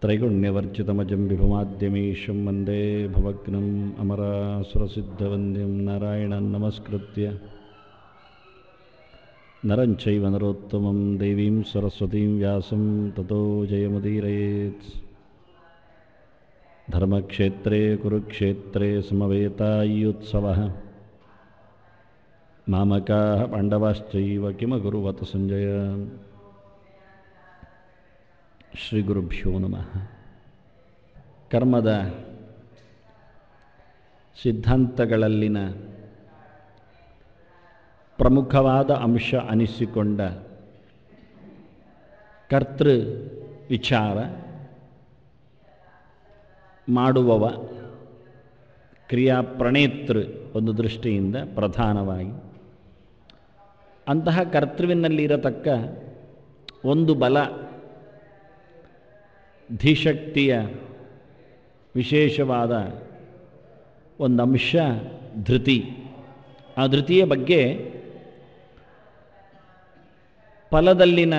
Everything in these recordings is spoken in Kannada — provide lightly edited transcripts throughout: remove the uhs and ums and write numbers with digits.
ತ್ರೈಗುಣ್ಯವರ್ಜಿತಮಜಂ ವಿಭುಮಾದ್ಯಮೀಶಂ ವಂದೇ ಭವಗ್ನಂ ಅಮರಾಸುರಸಿದ್ಧವಂದ್ಯಂ ನಾರಾಯಣಂ ನಮಸ್ಕೃತ್ಯ ನರಂಚೈವ ನರೋತ್ತಮಂ ದೇವೀಂ ಸರಸ್ವತೀಂ ವ್ಯಾಸಂ ತತೋ ಜಯಮುದೀರಯೇತ್. ಧರ್ಮಕ್ಷೇತ್ರೇ ಕುರುಕ್ಷೇತ್ರೇ ಸಮವೇತಾಯುತ್ಸವಃ ಮಾಮಕಾಃ ಪಾಂಡವಾಶ್ಚೈವ ಕಿಮಕುರ್ವತ ಸಂಜಯ. ಶ್ರೀ ಗುರುಭ್ಯೋ ನಮಃ. ಕರ್ಮದ ಸಿದ್ಧಾಂತಗಳಲ್ಲಿನ ಪ್ರಮುಖವಾದ ಅಂಶ ಅನಿಸಿಕೊಂಡ ಕರ್ತೃ ವಿಚಾರ, ಮಾಡುವವ ಕ್ರಿಯಾ ಪ್ರಣೇತೃ ಒಂದು ದೃಷ್ಟಿಯಿಂದ ಪ್ರಧಾನವಾಗಿ ಅಂತಹ ಕರ್ತೃವಿನಲ್ಲಿರತಕ್ಕ ಒಂದು ಬಲ, ಧೀಶಕ್ತಿಯ ವಿಶೇಷವಾದ ಒಂದು ಅಂಶ ಧೃತಿ. ಆ ಧೃತಿಯ ಬಗ್ಗೆ ಫಲದಲ್ಲಿನ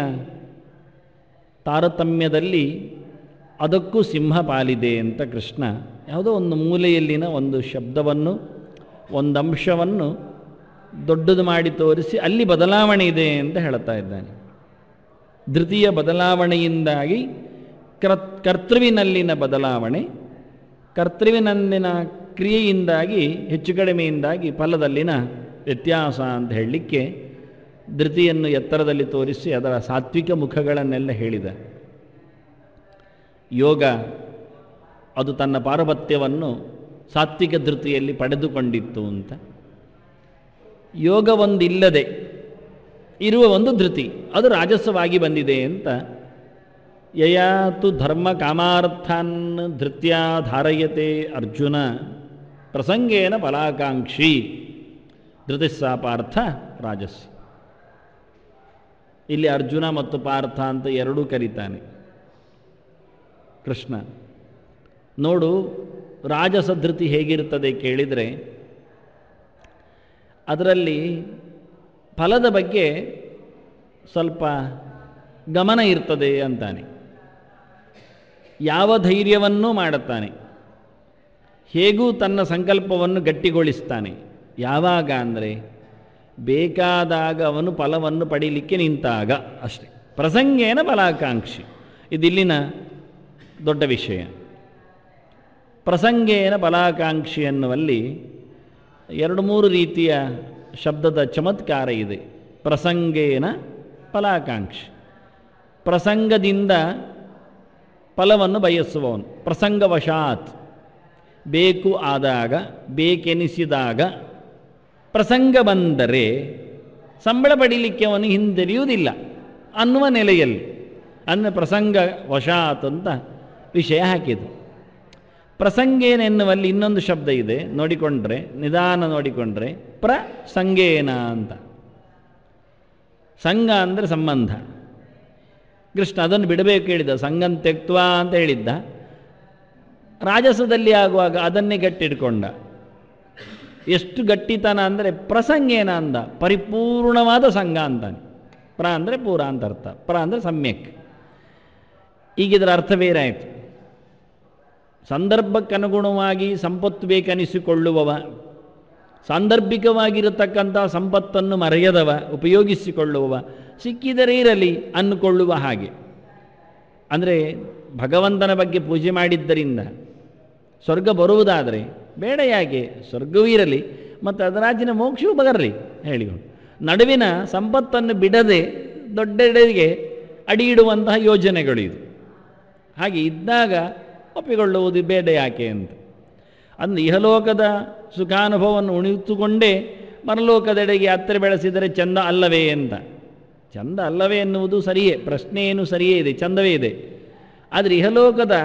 ತಾರತಮ್ಯದಲ್ಲಿ ಅದಕ್ಕೂ ಸಿಂಹ ಪಾಲಿದೆ ಅಂತ ಕೃಷ್ಣ ಯಾವುದೋ ಒಂದು ಮೂಲೆಯಲ್ಲಿನ ಒಂದು ಶಬ್ದವನ್ನು, ಒಂದು ಅಂಶವನ್ನು ದೊಡ್ಡದು ಮಾಡಿ ತೋರಿಸಿ ಅಲ್ಲಿ ಬದಲಾವಣೆ ಇದೆ ಅಂತ ಹೇಳ್ತಾ ಇದ್ದಾನೆ. ಧೃತಿಯ ಬದಲಾವಣೆಯಿಂದಾಗಿ ಕರ್ತೃವಿನಲ್ಲಿನ ಬದಲಾವಣೆ, ಕರ್ತೃವಿನಲ್ಲಿನ ಕ್ರಿಯೆಯಿಂದಾಗಿ ಹೆಚ್ಚು ಕಡಿಮೆಯಿಂದಾಗಿ ಫಲದಲ್ಲಿನ ವ್ಯತ್ಯಾಸ ಅಂತ ಹೇಳಲಿಕ್ಕೆ ಧೃತಿಯನ್ನು ಎತ್ತರದಲ್ಲಿ ತೋರಿಸಿ ಅದರ ಸಾತ್ವಿಕ ಮುಖಗಳನ್ನೆಲ್ಲ ಹೇಳಿದ. ಯೋಗ ಅದು ತನ್ನ ಪಾರಪತ್ಯವನ್ನು ಸಾತ್ವಿಕ ಧೃತಿಯಲ್ಲಿ ಪಡೆದುಕೊಂಡಿತ್ತು ಅಂತ. ಯೋಗ ಒಂದಿಲ್ಲದೆ ಇರುವ ಒಂದು ಧೃತಿ, ಅದು ರಾಜಸವಾಗಿ ಬಂದಿದೆ ಅಂತ. ಯಯಾತು ಧರ್ಮ ಕಾಮಾರ್ಥಾನ್ ಧೃತ್ಯಾ ಧಾರಯತೆ ಅರ್ಜುನ ಪ್ರಸಂಗೇನ ಫಲಾಕಾಂಕ್ಷಿ ಧೃತಿಸ್ಸಾ ಪಾರ್ಥ ರಾಜಸ್ಯ. ಇಲ್ಲಿ ಅರ್ಜುನ ಮತ್ತು ಪಾರ್ಥ ಅಂತ ಎರಡೂ ಕರೀತಾನೆ ಕೃಷ್ಣ. ನೋಡು, ರಾಜಸ ಧೃತಿ ಹೇಗಿರ್ತದೆ ಕೇಳಿದರೆ ಅದರಲ್ಲಿ ಫಲದ ಬಗ್ಗೆ ಸ್ವಲ್ಪ ಗಮನ ಇರ್ತದೆ ಅಂತಾನೆ. ಯಾವ ಧೈರ್ಯವನ್ನೂ ಮಾಡುತ್ತಾನೆ, ಹೇಗೂ ತನ್ನ ಸಂಕಲ್ಪವನ್ನು ಗಟ್ಟಿಗೊಳಿಸ್ತಾನೆ. ಯಾವಾಗ ಅಂದರೆ ಬೇಕಾದಾಗ ಅವನು ಫಲವನ್ನು ಪಡೀಲಿಕ್ಕೆ ನಿಂತಾಗ ಅಷ್ಟೆ. ಪ್ರಸಂಗೇನ ಫಲಾಕಾಂಕ್ಷಿ, ಇದಿಲ್ಲಿನ ದೊಡ್ಡ ವಿಷಯ. ಪ್ರಸಂಗೇನ ಫಲಾಕಾಂಕ್ಷಿ ಎನ್ನುವಲ್ಲಿ ಎರಡು ಮೂರು ರೀತಿಯ ಶಬ್ದದ ಚಮತ್ಕಾರ ಇದೆ. ಪ್ರಸಂಗೇನ ಫಲಾಕಾಂಕ್ಷಿ, ಪ್ರಸಂಗದಿಂದ ಫಲವನ್ನು ಬಯಸುವವನು. ಪ್ರಸಂಗವಶಾತ್, ಬೇಕು ಆದಾಗ, ಬೇಕೆನಿಸಿದಾಗ ಪ್ರಸಂಗ ಬಂದರೆ ಸಂಬಳ ಪಡೀಲಿಕ್ಕೆ ಅವನು ಹಿಂದಿರಿಯುವುದಿಲ್ಲ ಅನ್ನುವ ನೆಲೆಯಲ್ಲಿ ಅಂದರೆ ಪ್ರಸಂಗ ವಶಾತ್ ಅಂತ ವಿಷಯ ಹಾಕಿದ್ದು. ಪ್ರಸಂಗೇನೆನ್ನುವಲ್ಲಿ ಇನ್ನೊಂದು ಶಬ್ದ ಇದೆ, ನೋಡಿಕೊಂಡ್ರೆ, ನಿಧಾನ ನೋಡಿಕೊಂಡ್ರೆ, ಪ್ರಸಂಗೇನ ಅಂತ. ಸಂಘ ಅಂದರೆ ಸಂಬಂಧ. ಕೃಷ್ಣ ಅದನ್ನು ಬಿಡಬೇಕು ಹೇಳಿದ, ಸಂಗಂ ತ್ಯಕ್ತ್ವ ಅಂತ ಹೇಳಿದ್ದ. ರಾಜಸದಲ್ಲಿ ಆಗುವಾಗ ಅದನ್ನೇ ಗಟ್ಟಿಡ್ಕೊಂಡ. ಎಷ್ಟು ಗಟ್ಟಿತನ ಅಂದರೆ ಪ್ರಸಂಗೇನ ಅಂದ, ಪರಿಪೂರ್ಣವಾದ ಸಂಘ ಅಂತಾನೆ. ಪ್ರ ಅಂದರೆ ಪೂರ ಅಂತ ಅರ್ಥ, ಪ್ರ ಅಂದರೆ ಸಮ್ಯಕ್. ಈಗಿದರ ಅರ್ಥ ಬೇರೆ ಆಯಿತು. ಸಂದರ್ಭಕ್ಕನುಗುಣವಾಗಿ ಸಂಪತ್ತು ಬೇಕನಿಸಿಕೊಳ್ಳುವವ, ಸಾಂದರ್ಭಿಕವಾಗಿರತಕ್ಕಂಥ ಸಂಪತ್ತನ್ನು ಮರೆಯದವ, ಉಪಯೋಗಿಸಿಕೊಳ್ಳುವವ, ಸಿಕ್ಕಿದರೆ ಇರಲಿ ಅಂದುಕೊಳ್ಳುವ ಹಾಗೆ. ಅಂದರೆ ಭಗವಂತನ ಬಗ್ಗೆ ಪೂಜೆ ಮಾಡಿದ್ದರಿಂದ ಸ್ವರ್ಗ ಬರುವುದಾದರೆ ಬೇಡ, ಯಾಕೆ, ಸ್ವರ್ಗವೂ ಇರಲಿ ಮತ್ತು ಅದರಾಚಿನ ಮೋಕ್ಷವೂ ಬರಲಿ ಹೇಳಿಕೊಂಡು ನಡುವಿನ ಸಂಪತ್ತನ್ನು ಬಿಡದೆ ದೊಡ್ಡೆಡೆಗೆ ಅಡಿ ಇಡುವಂತಹ ಯೋಜನೆಗಳು ಇದು. ಹಾಗೆ ಇದ್ದಾಗ ಒಪ್ಪಿಕೊಳ್ಳುವುದು ಬೇಡ ಯಾಕೆ ಅಂತ. ಅಂದು ಇಹಲೋಕದ ಸುಖಾನುಭವವನ್ನು ಉಣಿತುಕೊಂಡೇ ಮರಲೋಕದೆಡೆಗೆ ಹತ್ತಿರ ಬೆಳೆಸಿದರೆ ಚಂದ ಅಲ್ಲವೇ ಅಂತ. ಚಂದ ಅಲ್ಲವೇ ಎನ್ನುವುದು ಸರಿಯೇ, ಪ್ರಶ್ನೆ ಏನು ಸರಿಯೇ ಇದೆ, ಚಂದವೇ ಇದೆ. ಆದರೆ ಇಹಲೋಕದ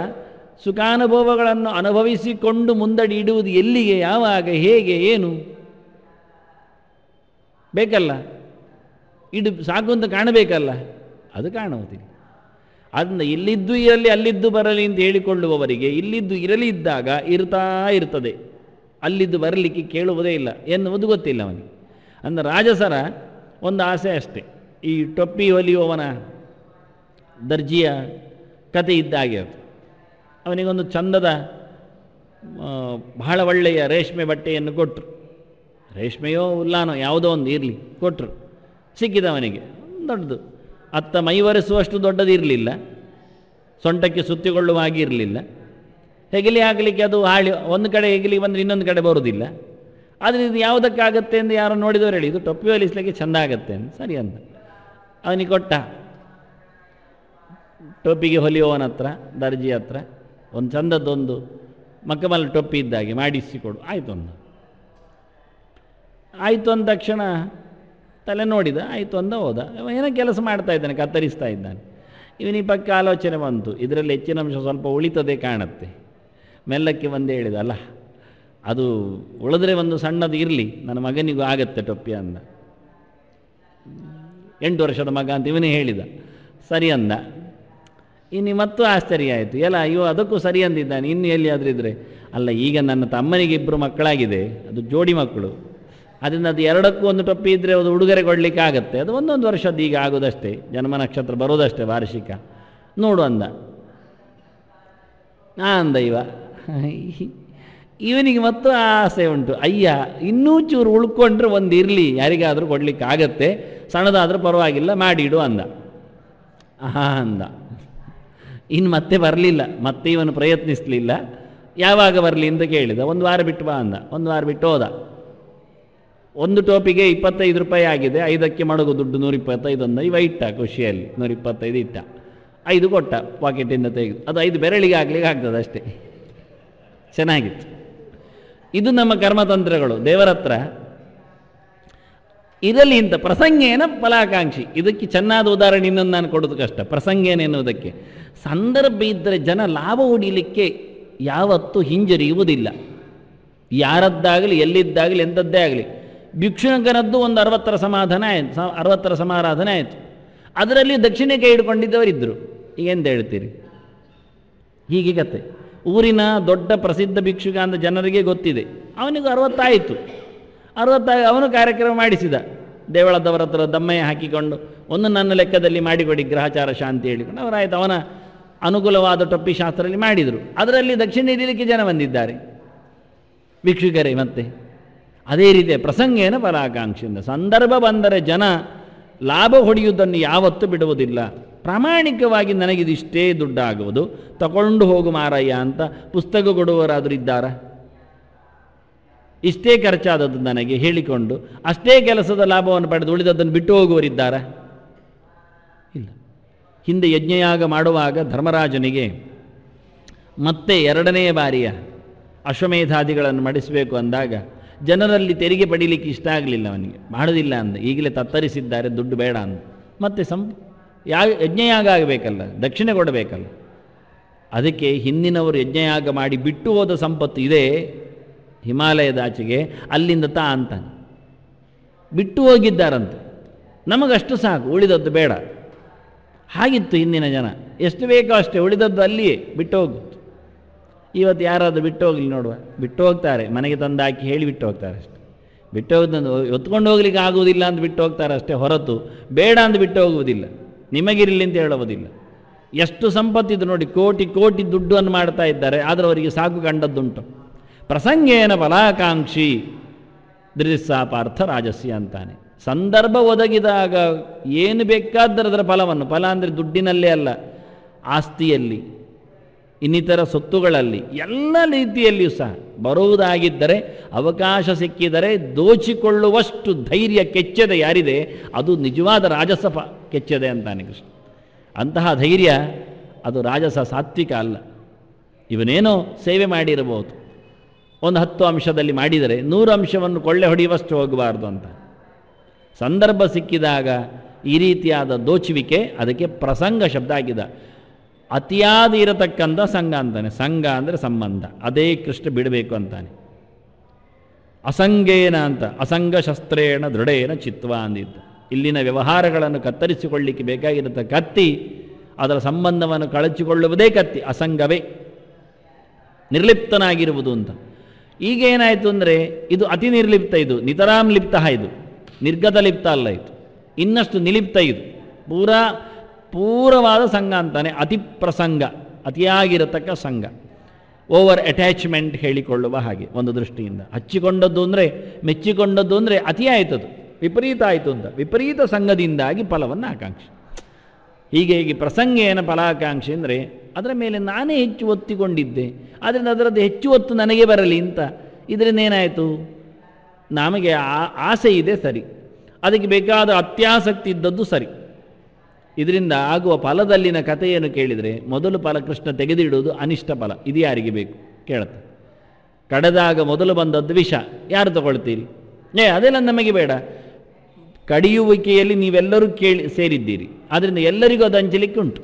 ಸುಖಾನುಭವಗಳನ್ನು ಅನುಭವಿಸಿಕೊಂಡು ಮುಂದಡಿ ಇಡುವುದು ಎಲ್ಲಿಗೆ, ಯಾವಾಗ, ಹೇಗೆ, ಏನು ಬೇಕಲ್ಲ. ಸಾಕು ಅಂತ ಕಾಣಬೇಕಲ್ಲ, ಅದು ಕಾಣುವುದಿಲ್ಲ. ಅದನ್ನು ಇಲ್ಲಿದ್ದು ಇರಲಿ ಅಲ್ಲಿದ್ದು ಬರಲಿ ಅಂತ ಹೇಳಿಕೊಳ್ಳುವವರಿಗೆ ಇಲ್ಲಿದ್ದು ಇರಲಿ ಇದ್ದಾಗ ಇರ್ತಾ ಇರ್ತದೆ, ಅಲ್ಲಿದ್ದು ಬರಲಿಕ್ಕೆ ಕೇಳುವುದೇ ಇಲ್ಲ ಎನ್ನುವುದು ಗೊತ್ತಿಲ್ಲ ಅವನಿಗೆ. ಅಂದರೆ ರಾಜಸರ ಒಂದು ಆಸೆ ಅಷ್ಟೇ. ಈ ಟೊಪ್ಪಿ ಹೊಲಿಯುವವನ ದರ್ಜಿಯ ಕತೆ ಇದ್ದಾಗೆ ಅದು. ಅವನಿಗೊಂದು ಚಂದದ ಬಹಳ ಒಳ್ಳೆಯ ರೇಷ್ಮೆ ಬಟ್ಟೆಯನ್ನು ಕೊಟ್ಟರು. ರೇಷ್ಮೆಯೋ ಉಲ್ಲಾನೋ ಯಾವುದೋ ಒಂದು ಇರಲಿ ಕೊಟ್ಟರು. ಸಿಕ್ಕಿದವನಿಗೆ ದೊಡ್ಡದು, ಅತ್ತ ಮೈವರೆಸುವಷ್ಟು ದೊಡ್ಡದಿರಲಿಲ್ಲ, ಸೊಂಟಕ್ಕೆ ಸುತ್ತಿಕೊಳ್ಳುವ ಹಾಗೆ ಇರಲಿಲ್ಲ. ಹೆಗಲಿ ಹಾಕಲಿಕ್ಕೆ ಅದು ಒಂದು ಕಡೆ ಹೆಗಲಿ ಬಂದರೆ ಇನ್ನೊಂದು ಕಡೆ ಬರುವುದಿಲ್ಲ. ಆದರೆ ಇದು ಯಾವುದಕ್ಕಾಗತ್ತೆ ಎಂದು ಯಾರೋ ನೋಡಿದವರು ಹೇಳಿ, ಇದು ಟೊಪ್ಪಿ ಹೊಲಿಸ್ಲಿಕ್ಕೆ ಚೆಂದ ಆಗತ್ತೆ ಅಂತ. ಸರಿ ಅಂತ ಅವನಿಗೆ ಕೊಟ್ಟ. ಟೊಪ್ಪಿಗೆ ಹೊಲಿಯುವವನ ಹತ್ರ, ದರ್ಜಿ ಹತ್ರ ಒಂದು ಚಂದದ್ದೊಂದು ಮಕ್ಕಮಲ್ಲ ಟೊಪ್ಪಿ ಇದ್ದಾಗೆ ಮಾಡಿಸಿಕೊಡು. ಆಯಿತು ಅಂದ. ಆಯಿತು ಅಂದ ತಕ್ಷಣ ತಲೆ ನೋಡಿದ, ಆಯಿತು ಅಂದ ಹೋದ. ಏನೋ ಕೆಲಸ ಮಾಡ್ತಾ ಇದ್ದಾನೆ, ಕತ್ತರಿಸ್ತಾ ಇದ್ದಾನೆ. ಇವನಿಗೆ ಪಕ್ಕ ಆಲೋಚನೆ ಬಂತು, ಇದರಲ್ಲಿ ಹೆಚ್ಚಿನ ಅಂಶ ಸ್ವಲ್ಪ ಉಳಿತದೆ ಕಾಣುತ್ತೆ. ಮೆಲ್ಲಕ್ಕೆ ಬಂದೇ ಹೇಳಿದ, ಅಲ್ಲ ಅದು ಉಳಿದ್ರೆ ಒಂದು ಸಣ್ಣದು ಇರಲಿ, ನನ್ನ ಮಗನಿಗೂ ಆಗತ್ತೆ ಟೊಪ್ಪಿ ಅಂದ. 8 ವರ್ಷದ ಮಗ ಅಂತ ಇವನೇ ಹೇಳಿದ. ಸರಿ ಅಂದ. ಇನ್ನು ಮತ್ತು ಆಶ್ಚರ್ಯ ಆಯಿತು, ಎಲ್ಲ ಅಯ್ಯೋ ಅದಕ್ಕೂ ಸರಿ ಅಂದಿದ್ದಾನೆ, ಇನ್ನು ಎಲ್ಲಿಯಾದರೂ ಇದ್ದರೆ. ಅಲ್ಲ, ಈಗ ನನ್ನ ತಮ್ಮನಿಗೆ 2 ಮಕ್ಕಳಾಗಿದೆ, ಅದು ಜೋಡಿ ಮಕ್ಕಳು. ಅದರಿಂದ ಅದು 2ಕ್ಕೂ ಒಂದು ಟೊಪ್ಪಿ ಇದ್ದರೆ ಅದು ಉಡುಗೊರೆ ಕೊಡಲಿಕ್ಕೆ ಆಗುತ್ತೆ. ಅದು 1 ವರ್ಷದ್ದು ಈಗ ಆಗೋದಷ್ಟೇ, ಜನ್ಮ ನಕ್ಷತ್ರ ಬರೋದಷ್ಟೇ ವಾರ್ಷಿಕ, ನೋಡು ಅಂದ. ಅಂದ ಇವನಿಗೆ ಮತ್ತು ಆಸೆ ಉಂಟು, ಅಯ್ಯ ಇನ್ನೂ ಚೂರು ಉಳ್ಕೊಂಡ್ರೆ ಒಂದು ಇರಲಿ, ಯಾರಿಗಾದರೂ ಕೊಡಲಿಕ್ಕೆ ಆಗತ್ತೆ, ಸಣ್ಣದಾದರೂ ಪರವಾಗಿಲ್ಲ ಮಾಡಿಡು ಅಂದ. ಅಂದ. ಇನ್ನು ಮತ್ತೆ ಬರಲಿಲ್ಲ, ಮತ್ತೆ ಇವನು ಪ್ರಯತ್ನಿಸಲಿಲ್ಲ. ಯಾವಾಗ ಬರಲಿ ಅಂತ ಕೇಳಿದ. 1 ವಾರ ಬಿಟ್ಟು ಬಾ ಅಂದ. 1 ವಾರ ಬಿಟ್ಟು ಹೋದ. ಒಂದು ಟೋಪಿಗೆ 25 ರೂಪಾಯಿ ಆಗಿದೆ, 5ಕ್ಕೆ ಮಡಗು ದುಡ್ಡು 125 ಅಂದ. ಇವ ಇಟ್ಟ ಖುಷಿಯಲ್ಲಿ 125 ಇಟ್ಟ. 5 ಕೊಟ್ಟ ಪಾಕೆಟಿಂದ ತೆಗೆದು. ಅದು 5 ಬೆರಳಿಗೆ ಆಗ್ಲಿಕ್ಕೆ ಆಗ್ತದೆ ಅಷ್ಟೇ. ಚೆನ್ನಾಗಿತ್ತು. ಇದು ನಮ್ಮ ಕರ್ಮತಂತ್ರಗಳು. ದೇವರ ಹತ್ರ ಇರಲಿ ಅಂತ ಪ್ರಸಂಗೇನ ಫಲಾಕಾಂಕ್ಷಿ. ಇದಕ್ಕೆ ಚೆನ್ನಾದ ಉದಾಹರಣೆ ಇನ್ನೊಂದು ನಾನು ಕೊಡೋದು ಕಷ್ಟ. ಪ್ರಸಂಗೇನ ಎನ್ನುವುದಕ್ಕೆ ಸಂದರ್ಭ ಇದ್ದರೆ ಜನ ಲಾಭ ಹೊಡಿಲಿಕ್ಕೆ ಯಾವತ್ತೂ ಹಿಂಜರಿಯುವುದಿಲ್ಲ. ಯಾರದ್ದಾಗಲಿ, ಎಲ್ಲಿದ್ದಾಗಲಿ, ಎಂಥದ್ದೇ ಆಗಲಿ. ಭಿಕ್ಷುಕನದ್ದು ಒಂದು 60ರ ಸಮಾಧಾನ ಆಯಿತು, 60ರ ಸಮಾರಾಧನೆ ಆಯಿತು. ಅದರಲ್ಲಿ ದಕ್ಷಿಣೆ ಕೈ ಹಿಡ್ಕೊಂಡಿದ್ದವರಿದ್ದರು. ಈಗೆಂತ ಹೇಳ್ತೀರಿ? ಹೀಗೆ ಕತೆ. ಊರಿನ ದೊಡ್ಡ ಪ್ರಸಿದ್ಧ ಭಿಕ್ಷುಕ ಅಂತ ಜನರಿಗೆ ಗೊತ್ತಿದೆ. ಅವನಿಗೂ 60 ಆಯಿತು. 60 ಅವನು ಕಾರ್ಯಕ್ರಮ ಮಾಡಿಸಿದ. ದೇವಳದವರ ಹತ್ರ ದಮ್ಮಯ್ಯ ಹಾಕಿಕೊಂಡು ಒಂದು ನನ್ನ ಲೆಕ್ಕದಲ್ಲಿ ಮಾಡಿಕೊಡಿ ಗ್ರಹಚಾರ ಶಾಂತಿ ಹೇಳಿಕೊಂಡು ಅವರಾಯಿತು. ಅವನ ಅನುಕೂಲವಾದ ಟೊಪ್ಪಿ ಶಾಸ್ತ್ರದಲ್ಲಿ ಮಾಡಿದರು. ಅದರಲ್ಲಿ ದಕ್ಷಿಣ ಇಡಲಿಕ್ಕೆ ಜನ ಬಂದಿದ್ದಾರೆ, ಭಿಕ್ಷುಕರೇ. ಮತ್ತೆ ಅದೇ ರೀತಿಯ ಪ್ರಸಂಗೇನ ಫಲಾಕಾಂಕ್ಷೆಯಿಂದ ಸಂದರ್ಭ ಬಂದರೆ ಜನ ಲಾಭ ಹೊಡೆಯುವುದನ್ನು ಯಾವತ್ತೂ ಬಿಡುವುದಿಲ್ಲ. ಪ್ರಾಮಾಣಿಕವಾಗಿ ನನಗಿದಿಷ್ಟೇ ದುಡ್ಡಾಗುವುದು, ತಗೊಂಡು ಹೋಗು ಮಾರಯ್ಯ ಅಂತ ಪುಸ್ತಕ ಕೊಡುವವರಾದರೂ ಇದ್ದಾರಾ? ಇಷ್ಟೇ ಖರ್ಚಾದದ್ದು ನನಗೆ ಹೇಳಿಕೊಂಡು ಅಷ್ಟೇ ಕೆಲಸದ ಲಾಭವನ್ನು ಪಡೆದು ಉಳಿದದ್ದನ್ನು ಬಿಟ್ಟು ಹೋಗುವರಿದ್ದಾರಾ? ಇಲ್ಲ. ಹಿಂದೆ ಯಜ್ಞಯಾಗ ಮಾಡುವಾಗ ಧರ್ಮರಾಜನಿಗೆ ಮತ್ತೆ 2ನೇ ಬಾರಿಯ ಅಶ್ವಮೇಧಾದಿಗಳನ್ನು ಮಾಡಿಸಬೇಕು ಅಂದಾಗ ಜನರಲ್ಲಿ ತೆರಿಗೆ ಪಡೀಲಿಕ್ಕೆ ಇಷ್ಟ ಆಗಲಿಲ್ಲ. ಅವನಿಗೆ ಮಾಡೋದಿಲ್ಲ ಅಂದ. ಈಗಲೇ ತತ್ತರಿಸಿದ್ದಾರೆ, ದುಡ್ಡು ಬೇಡ ಅಂದ. ಮತ್ತೆ ಯಜ್ಞಯಾಗ ಆಗಬೇಕಲ್ಲ, ದಕ್ಷಿಣೆ ಕೊಡಬೇಕಲ್ಲ. ಅದಕ್ಕೆ ಹಿಂದಿನವರು ಯಜ್ಞಯಾಗ ಮಾಡಿ ಬಿಟ್ಟು ಹೋದ ಸಂಪತ್ತು ಇದೆ ಹಿಮಾಲಯದ ಆಚೆಗೆ, ಅಲ್ಲಿಂದ ಅಂತಾನೆ ಬಿಟ್ಟು ಹೋಗಿದ್ದಾರಂತೆ. ನಮಗಷ್ಟು ಸಾಕು, ಉಳಿದದ್ದು ಬೇಡ. ಹಾಗಿತ್ತು ಹಿಂದಿನ ಜನ. ಎಷ್ಟು ಬೇಕೋ ಅಷ್ಟೇ, ಉಳಿದದ್ದು ಅಲ್ಲಿಯೇ ಬಿಟ್ಟು ಹೋಗುತ್ತೆ. ಇವತ್ತು ಯಾರಾದರೂ ಬಿಟ್ಟು ಹೋಗಲಿ ನೋಡುವ, ಬಿಟ್ಟು ಹೋಗ್ತಾರೆ, ಮನೆಗೆ ತಂದು ಹಾಕಿ ಹೇಳಿ ಬಿಟ್ಟು ಹೋಗ್ತಾರೆ ಅಷ್ಟೆ. ಬಿಟ್ಟು ಹೋಗೋದು ಹೊತ್ಕೊಂಡು ಹೋಗ್ಲಿಕ್ಕೆ ಆಗುವುದಿಲ್ಲ ಅಂತ ಬಿಟ್ಟು ಹೋಗ್ತಾರೆ ಅಷ್ಟೇ ಹೊರತು ಬೇಡ ಅಂತ ಬಿಟ್ಟು ಹೋಗುವುದಿಲ್ಲ, ನಿಮಗಿರಲಿ ಅಂತ ಹೇಳುವುದಿಲ್ಲ. ಎಷ್ಟು ಸಂಪತ್ತಿದ್ದು ನೋಡಿ, ಕೋಟಿ ಕೋಟಿ ದುಡ್ಡನ್ನು ಮಾಡ್ತಾ ಇದ್ದಾರೆ, ಆದರೆ ಅವರಿಗೆ ಸಾಕು ಕಂಡದ್ದುಂಟು. ಪ್ರಸಂಗೇನ ಫಲಾಕಾಂಕ್ಷಿ ದೃಶ್ಸಾಪಾರ್ಥ ರಾಜಸ್ಯ ಅಂತಾನೆ. ಸಂದರ್ಭ ಒದಗಿದಾಗ ಏನು ಬೇಕಾದ್ದರದರ ಫಲವನ್ನು, ಫಲ ಅಂದರೆ ದುಡ್ಡಿನಲ್ಲೇ ಅಲ್ಲ, ಆಸ್ತಿಯಲ್ಲಿ, ಇನ್ನಿತರ ಸೊತ್ತುಗಳಲ್ಲಿ, ಎಲ್ಲ ರೀತಿಯಲ್ಲಿಯೂ ಸಹ ಬರುವುದಾಗಿದ್ದರೆ, ಅವಕಾಶ ಸಿಕ್ಕಿದರೆ ದೋಚಿಕೊಳ್ಳುವಷ್ಟು ಧೈರ್ಯ ಕೆಚ್ಚದೆ ಯಾರಿದೆ ಅದು ನಿಜವಾದ ರಾಜಸ ಕೆಚ್ಚದೆ ಅಂತಾನೆ ಕೃಷ್ಣ. ಅಂತಹ ಧೈರ್ಯ ಅದು ರಾಜಸ, ಸಾತ್ವಿಕ ಅಲ್ಲ. ಇವನೇನೋ ಸೇವೆ ಮಾಡಿರಬಹುದು, ಒಂದು 10 ಅಂಶದಲ್ಲಿ ಮಾಡಿದರೆ 100 ಅಂಶವನ್ನು ಕೊಳ್ಳೆ ಹೊಡೆಯುವಷ್ಟು ಹೋಗಬಾರ್ದು ಅಂತ. ಸಂದರ್ಭ ಸಿಕ್ಕಿದಾಗ ಈ ರೀತಿಯಾದ ದೋಚುವಿಕೆ, ಅದಕ್ಕೆ ಪ್ರಸಂಗ ಶಬ್ದ ಆಗಿದೆ. ಅತಿಯಾದ ಇರತಕ್ಕಂಥ ಸಂಘ ಅಂತಾನೆ. ಸಂಘ ಅಂದರೆ ಸಂಬಂಧ, ಅದೇ ಕೃಷ್ಣ ಬಿಡಬೇಕು ಅಂತಾನೆ. ಅಸಂಗೇನ ಅಂತ, ಅಸಂಗ ಶಸ್ತ್ರೇಣ ದೃಢೇನ ಚಿತ್ವ ಅಂದಿದ್ದು. ಇಲ್ಲಿನ ವ್ಯವಹಾರಗಳನ್ನು ಕತ್ತರಿಸಿಕೊಳ್ಳಿಕ್ಕೆ ಬೇಕಾಗಿರುತ್ತೆ ಕತ್ತಿ, ಅದರ ಸಂಬಂಧವನ್ನು ಕಳಚಿಕೊಳ್ಳುವುದೇ ಕತ್ತಿ, ಅಸಂಗವೇ, ನಿರ್ಲಿಪ್ತನಾಗಿರುವುದು ಅಂತ. ಈಗ ಏನಾಯಿತು ಅಂದರೆ ಇದು ಅತಿ ನಿರ್ಲಿಪ್ತ, ಇದು ನಿತರಾಂ ಲಿಪ್ತ, ಇದು ನಿರ್ಗತ ಲಿಪ್ತ ಅಲ್ಲ, ಇದು ಇನ್ನಷ್ಟು ನಿಲಿಪ್ತ, ಇದು ಪೂರವಾದ ಸಂಘ ಅಂತಾನೆ. ಅತಿ ಪ್ರಸಂಗ, ಅತಿಯಾಗಿರತಕ್ಕ ಸಂಘ. ಓವರ್ ಅಟ್ಯಾಚ್ಮೆಂಟ್ ಹೇಳಿಕೊಳ್ಳುವ ಹಾಗೆ ಒಂದು ದೃಷ್ಟಿಯಿಂದ. ಹಚ್ಚಿಕೊಂಡದ್ದು ಅಂದರೆ ಮೆಚ್ಚಿಕೊಂಡದ್ದು ಅಂದರೆ ಅತಿಯಾಯ್ತದು, ವಿಪರೀತ ಆಯಿತು ಅಂತ. ವಿಪರೀತ ಸಂಘದಿಂದಾಗಿ ಫಲವನ್ನು ಆಕಾಂಕ್ಷೆ. ಹೀಗೆ ಪ್ರಸಂಗೇನ ಫಲಾಕಾಂಕ್ಷೆ ಅಂದರೆ ಅದರ ಮೇಲೆ ನಾನೇ ಹೆಚ್ಚು ಒತ್ತಿಕೊಂಡಿದ್ದೆ, ಆದ್ದರಿಂದ ಅದರದ್ದು ಹೆಚ್ಚು ಒತ್ತು ನನಗೆ ಬರಲಿ ಅಂತ. ಇದರಿಂದ ಏನಾಯಿತು, ನಮಗೆ ಆಸೆ ಇದೆ ಸರಿ, ಅದಕ್ಕೆ ಬೇಕಾದ ಅತ್ಯಾಸಕ್ತಿ ಇದ್ದದ್ದು ಸರಿ. ಇದರಿಂದ ಆಗುವ ಫಲದಲ್ಲಿನ ಕಥೆಯನ್ನು ಕೇಳಿದರೆ ಮೊದಲು ಫಲ ಕೃಷ್ಣ ತೆಗೆದಿಡುವುದು ಅನಿಷ್ಟ ಫಲ. ಇದು ಯಾರಿಗೆ ಬೇಕು ಕೇಳುತ್ತೆ. ಕಡೆದಾಗ ಮೊದಲು ಬಂದದ್ದು ವಿಷ, ಯಾರು ತಗೊಳ್ತೀರಿ? ಅದೆಲ್ಲ ನಮಗೆ ಬೇಡ. ಕಡಿಯುವಿಕೆಯಲ್ಲಿ ನೀವೆಲ್ಲರೂ ಸೇರಿದ್ದೀರಿ, ಆದ್ದರಿಂದ ಎಲ್ಲರಿಗೂ ಅದು ಹಂಚಲಿಕ್ಕೆ ಉಂಟು.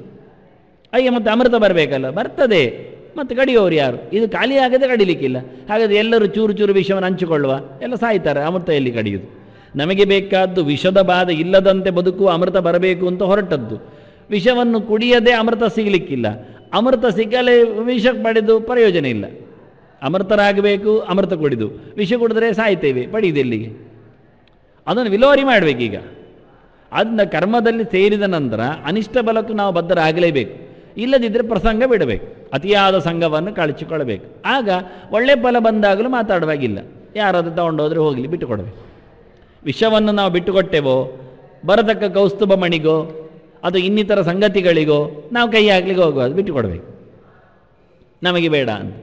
ಅಯ್ಯ ಮತ್ತೆ ಅಮೃತ ಬರಬೇಕಲ್ಲ, ಬರ್ತದೆ, ಮತ್ತು ಕಡಿಯೋರು ಯಾರು? ಇದು ಖಾಲಿ ಆಗದೆ ಕಡಿಲಿಕ್ಕಿಲ್ಲ. ಹಾಗಾದರೆ ಎಲ್ಲರೂ ಚೂರು ಚೂರು ವಿಷವನ್ನು ಹಂಚಿಕೊಳ್ಳುವ, ಎಲ್ಲ ಸಾಯ್ತಾರೆ, ಅಮೃತ ಎಲ್ಲಿ ಕಡಿಯುವುದು? ನಮಗೆ ಬೇಕಾದ್ದು ವಿಷದ ಬಾಧೆ ಇಲ್ಲದಂತೆ ಬದುಕುವ ಅಮೃತ ಬರಬೇಕು ಅಂತ ಹೊರಟದ್ದು. ವಿಷವನ್ನು ಕುಡಿಯದೆ ಅಮೃತ ಸಿಗಲಿಕ್ಕಿಲ್ಲ, ಅಮೃತ ಸಿಗಲೇ ವಿಷ ಪಡೆದು ಪ್ರಯೋಜನ ಇಲ್ಲ. ಅಮೃತರಾಗಬೇಕು, ಅಮೃತ ಕುಡಿದು ವಿಷ ಕುಡಿದ್ರೆ ಸಾಯ್ತೇವೆ, ಪಡೆಯುವುದೆಲ್ಲಿಗೆ? ಅದನ್ನು ವಿಲೋರಿ ಮಾಡಬೇಕೀಗ. ಅದನ್ನ ಕರ್ಮದಲ್ಲಿ ಸೇರಿದ ನಂತರ ಅನಿಷ್ಟ ಬಲಕ್ಕೂ ನಾವು ಬದ್ಧರಾಗಲೇಬೇಕು. ಇಲ್ಲದಿದ್ದರೆ ಪ್ರಸಂಗ ಬಿಡಬೇಕು, ಅತಿಯಾದ ಸಂಘವನ್ನು ಕಳಚಿಕೊಳ್ಳಬೇಕು. ಆಗ ಒಳ್ಳೆ ಫಲ ಬಂದಾಗಲೂ ಮಾತಾಡುವಾಗಿಲ್ಲ. ಯಾರಾದರೂ ತಗೊಂಡೋದ್ರೆ ಹೋಗಲಿ, ಬಿಟ್ಟುಕೊಡಬೇಕು. ವಿಷವನ್ನು ನಾವು ಬಿಟ್ಟುಕೊಟ್ಟೆವೋ ಬರತಕ್ಕ ಕೌಸ್ತುಭ ಮಣಿಗೋ ಅದು ಇನ್ನಿತರ ಸಂಗತಿಗಳಿಗೋ ನಾವು ಕೈ ಹಾಕ್ಲಿಕ್ಕೆ ಹೋಗುವುದು, ಬಿಟ್ಟುಕೊಡಬೇಕು, ನಮಗೆ ಬೇಡ ಅಂತ.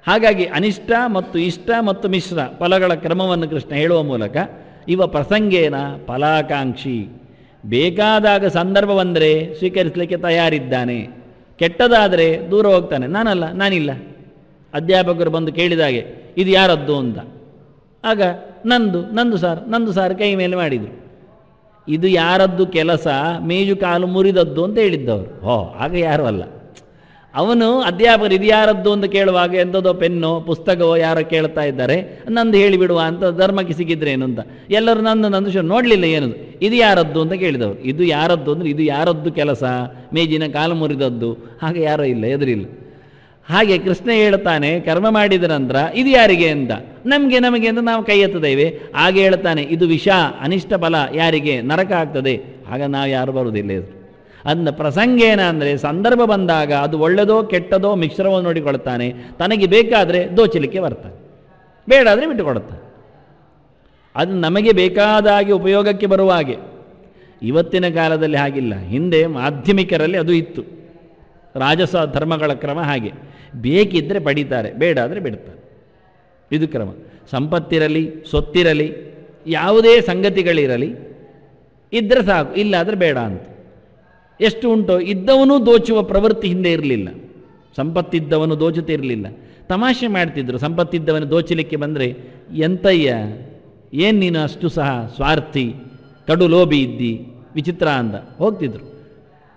ಹಾಗಾಗಿ ಅನಿಷ್ಟ ಮತ್ತು ಇಷ್ಟ ಮತ್ತು ಮಿಶ್ರ ಫಲಗಳ ಕ್ರಮವನ್ನು ಕೃಷ್ಣ ಹೇಳುವ ಮೂಲಕ ಇವ ಪ್ರಸಂಗೇನ ಫಲಾಕಾಂಕ್ಷಿ, ಬೇಕಾದಾಗ ಸಂದರ್ಭ ಬಂದರೆ ಸ್ವೀಕರಿಸಲಿಕ್ಕೆ ತಯಾರಿದ್ದಾನೆ, ಕೆಟ್ಟದಾದರೆ ದೂರ ಹೋಗ್ತಾನೆ. ನಾನಿಲ್ಲ. ಅಧ್ಯಾಪಕರು ಬಂದು ಕೇಳಿದಾಗೆ ಇದು ಯಾರದ್ದು ಅಂತ, ಆಗ ನಂದು ಸಾರ್ ಕೈ ಮೇಲೆ ಮಾಡಿದರು. ಇದು ಯಾರದ್ದು ಕೆಲಸ, ಮೇಜು ಕಾಲು ಮುರಿದದ್ದು ಅಂತ ಹೇಳಿದ್ದವರು. ಆಗ ಯಾರೂ ಅಲ್ಲ. ಅವನು ಅಧ್ಯಾಪಕರು ಇದು ಯಾರದ್ದು ಅಂತ ಕೇಳುವಾಗ ಎಂಥದೋ ಪೆನ್ನೋ ಪುಸ್ತಕವೋ ಯಾರೋ ಕೇಳ್ತಾ ಇದ್ದಾರೆ, ನಂದು ಹೇಳಿಬಿಡುವ ಅಂತ ಧರ್ಮಕ್ಕೆ ಸಿಕ್ಕಿದ್ರೇನು ಅಂತ ಎಲ್ಲರೂ ನಂದು ನೋಡಲಿಲ್ಲ ಏನದು, ಇದು ಯಾರದ್ದು ಅಂತ ಕೇಳಿದವರು. ಇದು ಯಾರದ್ದು ಅಂದರೆ ಇದು ಯಾರದ್ದು ಕೆಲಸ, ಮೇಜಿನ ಕಾಲು ಮುರಿದದ್ದು, ಹಾಗೆ ಯಾರೋ ಇಲ್ಲ, ಎದುರಿಲ್ಲ. ಹಾಗೆ ಕೃಷ್ಣ ಹೇಳ್ತಾನೆ, ಕರ್ಮ ಮಾಡಿದ ನಂತರ ಇದು ಯಾರಿಗೆ ಅಂತ, ನಮಗೆ ಅಂತ ನಾವು ಕೈ ಎತ್ತದೇವೆ. ಹಾಗೆ ಹೇಳ್ತಾನೆ, ಇದು ವಿಷ, ಅನಿಷ್ಟ ಫಲ, ಯಾರಿಗೆ? ನರಕ ಆಗ್ತದೆ. ಆಗ ನಾವು ಯಾರು ಬರುವುದಿಲ್ಲ. ಇದು ಅಂದ ಪ್ರಸಂಗೇನ ಅಂದರೆ ಸಂದರ್ಭ ಬಂದಾಗ ಅದು ಒಳ್ಳೆದೋ ಕೆಟ್ಟದೋ ಮಿಶ್ರವೋ ನೋಡಿಕೊಳ್ತಾನೆ. ತನಗೆ ಬೇಕಾದರೆ ದೋಚಲಿಕ್ಕೆ ಬರ್ತಾನೆ, ಬೇಡಾದರೆ ಬಿಟ್ಟುಕೊಡುತ್ತಾನೆ. ಅದು ನಮಗೆ ಬೇಕಾದಾಗೆ ಉಪಯೋಗಕ್ಕೆ ಬರುವ ಹಾಗೆ. ಇವತ್ತಿನ ಕಾಲದಲ್ಲಿ ಹಾಗಿಲ್ಲ. ಹಿಂದೆ ಮಾಧ್ಯಮಿಕರಲ್ಲಿ ಅದು ಇತ್ತು, ರಾಜಸ ಧರ್ಮಗಳ ಕ್ರಮ ಹಾಗೆ. ಬೇಕಿದ್ದರೆ ಪಡೀತಾರೆ, ಬೇಡಾದರೆ ಬಿಡ್ತಾರೆ. ಇದು ಕ್ರಮ. ಸಂಪತ್ತಿರಲಿ, ಸೊತ್ತಿರಲಿ, ಯಾವುದೇ ಸಂಗತಿಗಳಿರಲಿ, ಇದ್ದರೆ ಸಾಕು, ಇಲ್ಲಾದರೆ ಬೇಡ ಅಂತ. ಎಷ್ಟು ಉಂಟೋ ಇದ್ದವನು ದೋಚುವ ಪ್ರವೃತ್ತಿ ಹಿಂದೆ ಇರಲಿಲ್ಲ. ಸಂಪತ್ತಿದ್ದವನು ದೋಚುತ್ತಿರಲಿಲ್ಲ. ತಮಾಷೆ ಮಾಡ್ತಿದ್ರು, ಸಂಪತ್ತಿದ್ದವನು ದೋಚಲಿಕ್ಕೆ ಬಂದರೆ, ಎಂತಯ್ಯ ಏನು ನೀನು ಅಷ್ಟು ಸಹ ಸ್ವಾರ್ಥಿ, ಕಡು ಲೋಭಿ ಇದ್ದಿ, ವಿಚಿತ್ರ ಅಂದ ಹೋಗ್ತಿದ್ರು.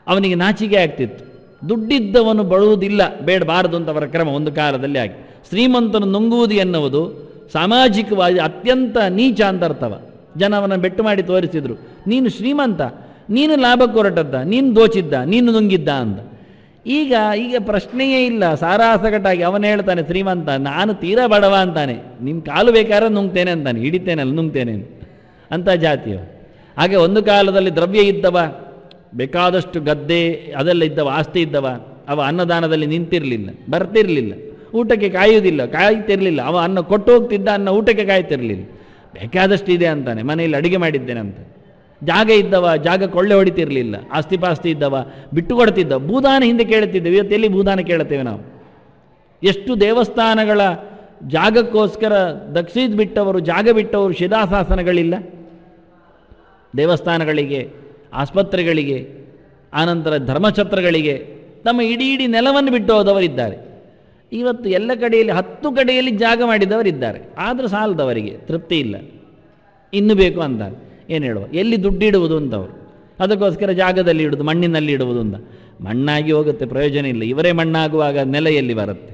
ಅವನಿಗೆ ನಾಚಿಕೆ ಆಗ್ತಿತ್ತು. ದುಡ್ಡಿದ್ದವನು ಬಳುವುದಿಲ್ಲ, ಬೇಡಬಾರದು ಅಂತ ಅವರ ಕ್ರಮ ಒಂದು ಕಾಲದಲ್ಲಿ ಆಗಿ. ಶ್ರೀಮಂತನು ನುಂಗುವುದು ಎನ್ನುವುದು ಸಾಮಾಜಿಕವಾಗಿ ಅತ್ಯಂತ ನೀಚ ಅಂತ ಅರ್ಥವ. ಜನ ಅವನ ಬೆಟ್ಟು ಮಾಡಿ ತೋರಿಸಿದ್ರು, ನೀನು ಶ್ರೀಮಂತ, ನೀನು ಲಾಭಕ್ಕೆ ಹೊರಟದ್ದ, ನೀನು ದೋಚಿದ್ದ, ನೀನು ನುಂಗಿದ್ದ ಅಂತ. ಈಗ ಪ್ರಶ್ನೆಯೇ ಇಲ್ಲ. ಸಾರಾಸಗಟಾಗಿ ಅವನು ಹೇಳ್ತಾನೆ, ಶ್ರೀಮಂತ, ನಾನು ತೀರಾ ಬಡವ ಅಂತಾನೆ, ನಿನ್ನ ಕಾಲು ಬೇಕಾದ್ರೆ ನುಂಗ್ತೇನೆ ಅಂತಾನೆ, ಹಿಡಿತೇನಲ್ಲ ನುಂಗ್ತೇನೆ ಅಂತ ಜಾತಿಯು. ಹಾಗೆ ಒಂದು ಕಾಲದಲ್ಲಿ ದ್ರವ್ಯ ಇದ್ದವ, ಬೇಕಾದಷ್ಟು ಗದ್ದೆ ಅದೆಲ್ಲ ಇದ್ದವ, ಆಸ್ತಿ ಇದ್ದವ, ಅವ ಅನ್ನದಾನದಲ್ಲಿ ನಿಂತಿರಲಿಲ್ಲ, ಬರ್ತಿರಲಿಲ್ಲ, ಊಟಕ್ಕೆ ಕಾಯ್ತಿರಲಿಲ್ಲ. ಅವ ಅನ್ನ ಕೊಟ್ಟು ಹೋಗ್ತಿದ್ದ, ಅನ್ನ ಊಟಕ್ಕೆ ಕಾಯ್ತಿರಲಿಲ್ಲ. ಬೇಕಾದಷ್ಟು ಇದೆ ಅಂತಾನೆ, ಮನೆಯಲ್ಲಿ ಅಡುಗೆ ಮಾಡಿದ್ದೇನೆ ಅಂತ. ಜಾಗ ಇದ್ದವ, ಜಾಗ ಕೊಳ್ಳೆ ಹೊಡಿತಿರಲಿಲ್ಲ. ಆಸ್ತಿ ಪಾಸ್ತಿ ಇದ್ದವ ಬಿಟ್ಟು ಕೊಡ್ತಿದ್ದ. ಭೂದಾನ ಹಿಂದೆ ಕೇಳುತ್ತಿದ್ದೇವೆ, ಇವತ್ತು ಎಲ್ಲಿ ಭೂದಾನ ಕೇಳುತ್ತೇವೆ ನಾವು? ಎಷ್ಟು ದೇವಸ್ಥಾನಗಳ ಜಾಗಕ್ಕೋಸ್ಕರ ದಕ್ಷಿಣ ಬಿಟ್ಟವರು, ಜಾಗ ಬಿಟ್ಟವರು, ಶಿಲಾಶಾಸನಗಳಿಲ್ಲ ದೇವಸ್ಥಾನಗಳಿಗೆ, ಆಸ್ಪತ್ರೆಗಳಿಗೆ, ಆನಂತರ ಧರ್ಮಛತ್ರಗಳಿಗೆ ತಮ್ಮ ಇಡೀ ನೆಲವನ್ನು ಬಿಟ್ಟು ಹೋದವರಿದ್ದಾರೆ. ಇವತ್ತು ಎಲ್ಲ ಕಡೆಯಲ್ಲಿ 10 ಕಡೆಯಲ್ಲಿ ಜಾಗ ಮಾಡಿದವರಿದ್ದಾರೆ. ಆದರೂ ಸಾಲದವರಿಗೆ ತೃಪ್ತಿ ಇಲ್ಲ, ಇನ್ನೂ ಬೇಕು ಅಂತಾರೆ. ಏನು ಹೇಳುವ, ಎಲ್ಲಿ ದುಡ್ಡಿಡುವುದು ಅಂತವರು, ಅದಕ್ಕೋಸ್ಕರ ಜಾಗದಲ್ಲಿ ಇಡುವುದು, ಮಣ್ಣಿನಲ್ಲಿ ಇಡುವುದು ಅಂತ. ಮಣ್ಣಾಗಿ ಹೋಗುತ್ತೆ, ಪ್ರಯೋಜನ ಇಲ್ಲ. ಇವರೇ ಮಣ್ಣಾಗುವಾಗ ನೆಲ ಎಲ್ಲಿ ಬರುತ್ತೆ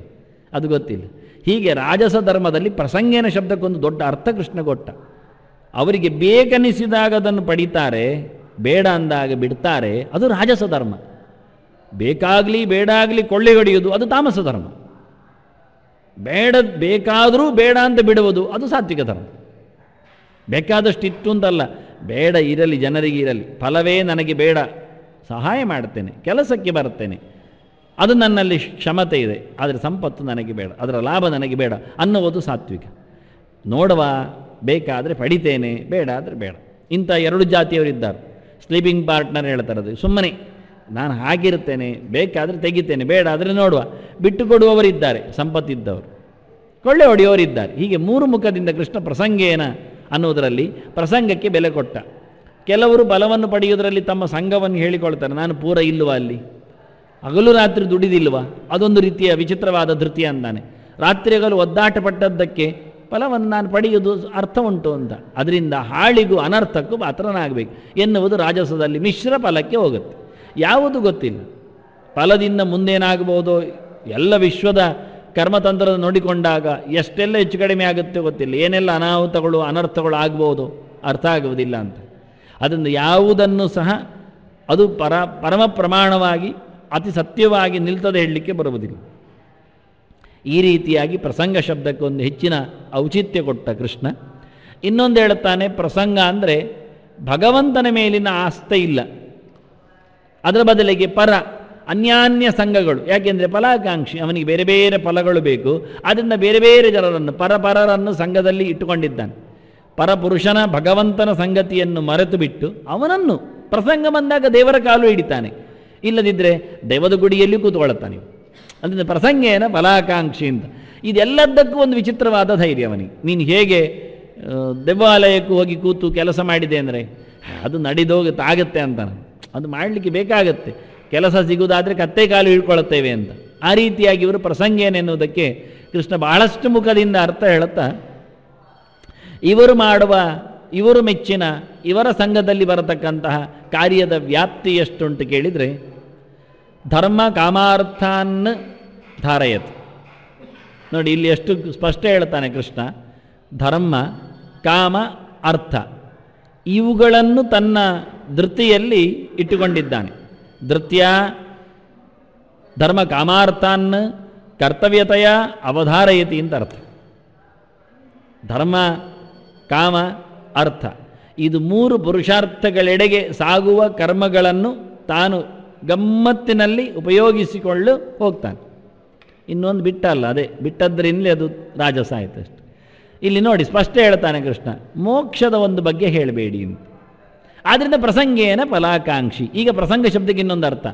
ಅದು ಗೊತ್ತಿಲ್ಲ. ಹೀಗೆ ರಾಜಸ ಧರ್ಮದಲ್ಲಿ ಪ್ರಸಂಗೇನ ಶಬ್ದಕ್ಕೊಂದು ದೊಡ್ಡ ಅರ್ಥ ಕೃಷ್ಣ ಕೊಟ್ಟ. ಅವರಿಗೆ ಬೇಕನಿಸಿದಾಗ ಅದನ್ನು ಪಡಿತಾರೆ, ಬೇಡ ಅಂದಾಗ ಬಿಡ್ತಾರೆ, ಅದು ರಾಜಸ ಧರ್ಮ. ಬೇಕಾಗಲಿ ಬೇಡಾಗಲಿ ಕೊಳ್ಳೆ ಹೊಡೆಯುವುದು ಅದು ತಾಮಸ ಧರ್ಮ. ಬೇಕಾದರೂ ಬೇಡ ಅಂತ ಬಿಡುವುದು ಅದು ಸಾತ್ವಿಕ ಧರ್ಮ. ಬೇಕಾದಷ್ಟು ಇತ್ತು ಅಂತಲ್ಲ, ಬೇಡ ಇರಲಿ, ಜನರಿಗೆ ಇರಲಿ, ಫಲವೇ ನನಗೆ ಬೇಡ, ಸಹಾಯ ಮಾಡ್ತೇನೆ, ಕೆಲಸಕ್ಕೆ ಬರ್ತೇನೆ, ಅದು ನನ್ನಲ್ಲಿ ಕ್ಷಮತೆ ಇದೆ, ಆದರೆ ಸಂಪತ್ತು ನನಗೆ ಬೇಡ, ಅದರ ಲಾಭ ನನಗೆ ಬೇಡ ಅನ್ನುವುದು ಸಾತ್ವಿಕ. ನೋಡುವ, ಬೇಕಾದರೆ ಪಡಿತೇನೆ, ಬೇಡ ಆದರೆ ಬೇಡ. ಇಂಥ ಎರಡು ಜಾತಿಯವರಿದ್ದಾರೆ. ಸ್ಲೀಪಿಂಗ್ ಪಾರ್ಟ್ನರ್ ಹೇಳ್ತಾರೆ, ಅದು ಸುಮ್ಮನೆ ನಾನು ಹಾಗಿರ್ತೇನೆ, ಬೇಕಾದರೆ ತೆಗಿತೇನೆ, ಬೇಡ ಆದರೆ ನೋಡುವ, ಬಿಟ್ಟು ಕೊಡುವವರಿದ್ದಾರೆ, ಸಂಪತ್ತಿದ್ದವರು, ಕೊಳ್ಳೆ ಹೊಡೆಯುವವರಿದ್ದಾರೆ. ಹೀಗೆ ಮೂರು ಮುಖದಿಂದ ಕೃಷ್ಣ ಪ್ರಸಂಗೇನ ಅನ್ನುವುದರಲ್ಲಿ ಪ್ರಸಂಗಕ್ಕೆ ಬೆಲೆ ಕೊಟ್ಟ. ಕೆಲವರು ಬಲವನ್ನು ಪಡೆಯುವುದರಲ್ಲಿ ತಮ್ಮ ಸಂಘವನ್ನು ಹೇಳಿಕೊಳ್ತಾರೆ, ನಾನು ಪೂರ ಇಲ್ಲವ ಅಲ್ಲಿ, ಹಗಲು ರಾತ್ರಿ ದುಡಿದಿಲ್ವ, ಅದೊಂದು ರೀತಿಯ ವಿಚಿತ್ರವಾದ ಧೃತಿಯ ಅಂತಾನೆ. ರಾತ್ರಿ ಹಗಲು ಒದ್ದಾಟ ಪಟ್ಟದ್ದಕ್ಕೆ ಫಲವನ್ನು ನಾನು ಪಡೆಯುವುದು ಅರ್ಥ ಉಂಟು ಅಂತ. ಅದರಿಂದ ಹಾಳಿಗೂ ಅನರ್ಥಕ್ಕೂ ಪಾತ್ರನಾಗಬೇಕು ಎನ್ನುವುದು ರಾಜಸದಲ್ಲಿ ಮಿಶ್ರ ಫಲಕ್ಕೆ ಹೋಗುತ್ತೆ. ಯಾವುದು ಗೊತ್ತಿಲ್ಲ, ಫಲದಿಂದ ಮುಂದೇನಾಗಬಹುದೋ, ಎಲ್ಲ ವಿಶ್ವದ ಕರ್ಮತಂತ್ರದ ನೋಡಿಕೊಂಡಾಗ ಎಷ್ಟೆಲ್ಲ ಹೆಚ್ಚು ಕಡಿಮೆ ಆಗುತ್ತೆ ಗೊತ್ತಿಲ್ಲ, ಏನೆಲ್ಲ ಅನಾಹುತಗಳು ಅನರ್ಥಗಳು ಆಗ್ಬೋದು ಅರ್ಥ ಆಗುವುದಿಲ್ಲ ಅಂತ. ಅದರಿಂದ ಯಾವುದನ್ನು ಸಹ ಅದು ಪರಮ ಪ್ರಮಾಣವಾಗಿ ಅತಿ ಸತ್ಯವಾಗಿ ನಿಲ್ತದೆ ಹೇಳಲಿಕ್ಕೆ ಬರುವುದಿಲ್ಲ. ಈ ರೀತಿಯಾಗಿ ಪ್ರಸಂಗ ಶಬ್ದಕ್ಕೆ ಒಂದು ಹೆಚ್ಚಿನ ಔಚಿತ್ಯ ಕೊಟ್ಟ ಕೃಷ್ಣ. ಇನ್ನೊಂದು ಹೇಳುತ್ತಾನೆ, ಪ್ರಸಂಗ ಅಂದರೆ ಭಗವಂತನ ಮೇಲಿನ ಆಸ್ಥೆ ಇಲ್ಲ, ಅದರ ಬದಲಿಗೆ ಅನ್ಯಾನ್ಯ ಸಂಘಗಳು. ಯಾಕೆಂದರೆ ಫಲಾಕಾಂಕ್ಷಿ, ಅವನಿಗೆ ಬೇರೆ ಬೇರೆ ಫಲಗಳು ಬೇಕು, ಆದ್ದರಿಂದ ಬೇರೆ ಬೇರೆ ಜನರನ್ನು ಪರರನ್ನು ಸಂಘದಲ್ಲಿ ಇಟ್ಟುಕೊಂಡಿದ್ದಾನೆ. ಪರಪುರುಷನ ಭಗವಂತನ ಸಂಗತಿಯನ್ನು ಮರೆತು ಬಿಟ್ಟು ಅವನನ್ನು ಪ್ರಸಂಗ ಬಂದಾಗ ದೇವರ ಕಾಲು ಹಿಡಿತಾನೆ, ಇಲ್ಲದಿದ್ದರೆ ದೈವದ ಗುಡಿಯಲ್ಲಿ ಕೂತ್ಕೊಳ್ಳುತ್ತಾನೆ. ಅದರಿಂದ ಪ್ರಸಂಗೇನ ಫಲಾಕಾಂಕ್ಷಿ ಅಂತ. ಇದೆಲ್ಲದಕ್ಕೂ ಒಂದು ವಿಚಿತ್ರವಾದ ಧೈರ್ಯ ಅವನಿಗೆ. ನೀನು ಹೇಗೆ ದೇವಾಲಯಕ್ಕೂ ಹೋಗಿ ಕೂತು ಕೆಲಸ ಮಾಡಿದೆ ಅಂದರೆ ಅದು ನಡೆದೋಗುತ್ತೆ ಅಂತಾನೆ, ಅದು ಮಾಡಲಿಕ್ಕೆ ಬೇಕಾಗತ್ತೆ, ಕೆಲಸ ಸಿಗುವುದಾದರೆ ಕತ್ತೆ ಕಾಲು ಹಿಡ್ಕೊಳ್ಳುತ್ತೇವೆ ಅಂತ. ಆ ರೀತಿಯಾಗಿ ಇವರು ಪ್ರಸಂಗೇನೆನ್ನುವುದಕ್ಕೆ ಕೃಷ್ಣ ಬಹಳಷ್ಟು ಮುಖದಿಂದ ಅರ್ಥ ಹೇಳುತ್ತಾ, ಇವರು ಮೆಚ್ಚಿನ ಇವರ ಸಂಘದಲ್ಲಿ ಬರತಕ್ಕಂತಹ ಕಾರ್ಯದ ವ್ಯಾಪ್ತಿ ಎಷ್ಟುಂಟು ಕೇಳಿದರೆ, ಧರ್ಮ ಕಾಮಾರ್ಥಾನ್ ಧಾರಯತ್. ನೋಡಿ, ಇಲ್ಲಿ ಎಷ್ಟು ಸ್ಪಷ್ಟ ಹೇಳ್ತಾನೆ ಕೃಷ್ಣ. ಧರ್ಮ, ಕಾಮ, ಅರ್ಥ ಇವುಗಳನ್ನು ತನ್ನ ಧೃತಿಯಲ್ಲಿ ಇಟ್ಟುಕೊಂಡಿದ್ದಾನೆ. ಧೃತ್ಯ ಧರ್ಮ ಕಾಮಾರ್ಥಾನ್ ಕರ್ತವ್ಯತೆಯ ಅವಧಾರಯತಿ ಅಂತ ಅರ್ಥ. ಧರ್ಮ, ಕಾಮ, ಅರ್ಥ ಇದು ಮೂರು ಪುರುಷಾರ್ಥಗಳೆಡೆಗೆ ಸಾಗುವ ಕರ್ಮಗಳನ್ನು ತಾನು ಗಮ್ಮತ್ತಿನಲ್ಲಿ ಉಪಯೋಗಿಸಿಕೊಳ್ಳು ಹೋಗ್ತಾನೆ. ಇನ್ನೊಂದು ಬಿಟ್ಟಲ್ಲ, ಅದೇ ಬಿಟ್ಟದ್ರಿಂದಲೇ ಅದು ರಾಜಸ ಆಯಿತು ಅಷ್ಟೆ. ಇಲ್ಲಿ ನೋಡಿ ಸ್ಪಷ್ಟ ಹೇಳ್ತಾನೆ ಕೃಷ್ಣ, ಮೋಕ್ಷದ ಒಂದು ಬಗ್ಗೆ ಹೇಳಬೇಡಿ ಅಂತ. ಆದ್ದರಿಂದ ಪ್ರಸಂಗೇನ ಫಲಾಕಾಂಕ್ಷಿ. ಈಗ ಪ್ರಸಂಗ ಶಬ್ದಕ್ಕೆ ಇನ್ನೊಂದು ಅರ್ಥ,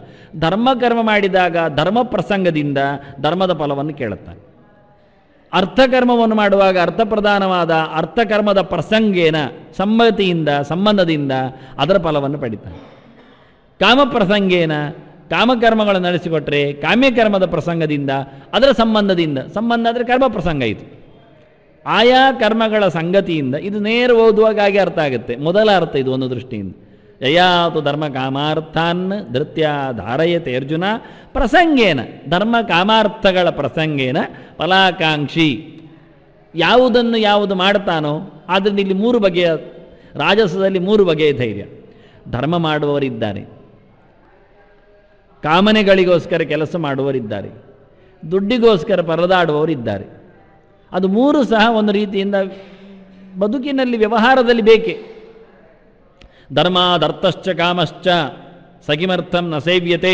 ಧರ್ಮಕರ್ಮ ಮಾಡಿದಾಗ ಧರ್ಮ ಪ್ರಸಂಗದಿಂದ ಧರ್ಮದ ಫಲವನ್ನು ಕೇಳುತ್ತಾನೆ. ಅರ್ಥಕರ್ಮವನ್ನು ಮಾಡುವಾಗ ಅರ್ಥಪ್ರಧಾನವಾದ ಅರ್ಥಕರ್ಮದ ಪ್ರಸಂಗೇನ ಸಂಬಂಧದಿಂದ ಅದರ ಫಲವನ್ನು ಪಡಿತಾನೆ. ಕಾಮಪ್ರಸಂಗೇನ ಕಾಮಕರ್ಮಗಳನ್ನು ನಡೆಸಿಕೊಟ್ರೆ ಕಾಮ್ಯಕರ್ಮದ ಪ್ರಸಂಗದಿಂದ ಅದರ ಸಂಬಂಧ ಅಂದರೆ ಕರ್ಮ ಪ್ರಸಂಗ. ಇದು ಆಯಾ ಕರ್ಮಗಳ ಸಂಗತಿಯಿಂದ ಇದು ನೇರ ಓದುವಾಗ ಹಾಗೆ ಅರ್ಥ ಆಗುತ್ತೆ. ಮೊದಲ ಅರ್ಥ ಇದು ಒಂದು ದೃಷ್ಟಿಯಿಂದ. ಯಯಾತು ಧರ್ಮ ಕಾಮಾರ್ಥಾನ್ ಧೃತ್ಯ ಧಾರಯತೆ ಅರ್ಜುನ ಪ್ರಸಂಗೇನ, ಧರ್ಮ ಕಾಮಾರ್ಥಗಳ ಪ್ರಸಂಗೇನ ಫಲಾಕಾಂಕ್ಷಿ. ಯಾವುದನ್ನು ಯಾವುದು ಮಾಡ್ತಾನೋ ಆದ್ದರಿಂದ ಇಲ್ಲಿ ಮೂರು ಬಗೆಯ ರಾಜಸದಲ್ಲಿ ಮೂರು ಬಗೆಯ ಧೈರ್ಯ. ಧರ್ಮ ಮಾಡುವವರಿದ್ದಾರೆ, ಕಾಮನೆಗಳಿಗೋಸ್ಕರ ಕೆಲಸ ಮಾಡುವವರಿದ್ದಾರೆ, ದುಡ್ಡಿಗೋಸ್ಕರ ಪರದಾಡುವವರಿದ್ದಾರೆ. ಅದು ಮೂರು ಸಹ ಒಂದು ರೀತಿಯಿಂದ ಬದುಕಿನಲ್ಲಿ ವ್ಯವಹಾರದಲ್ಲಿ ಬೇಕೆ. ಧರ್ಮಾದರ್ಥಶ್ಚ ಕಾಮಶ್ಚ ಸಕಿಮರ್ಥಂ ನ ಸೇವ್ಯತೆ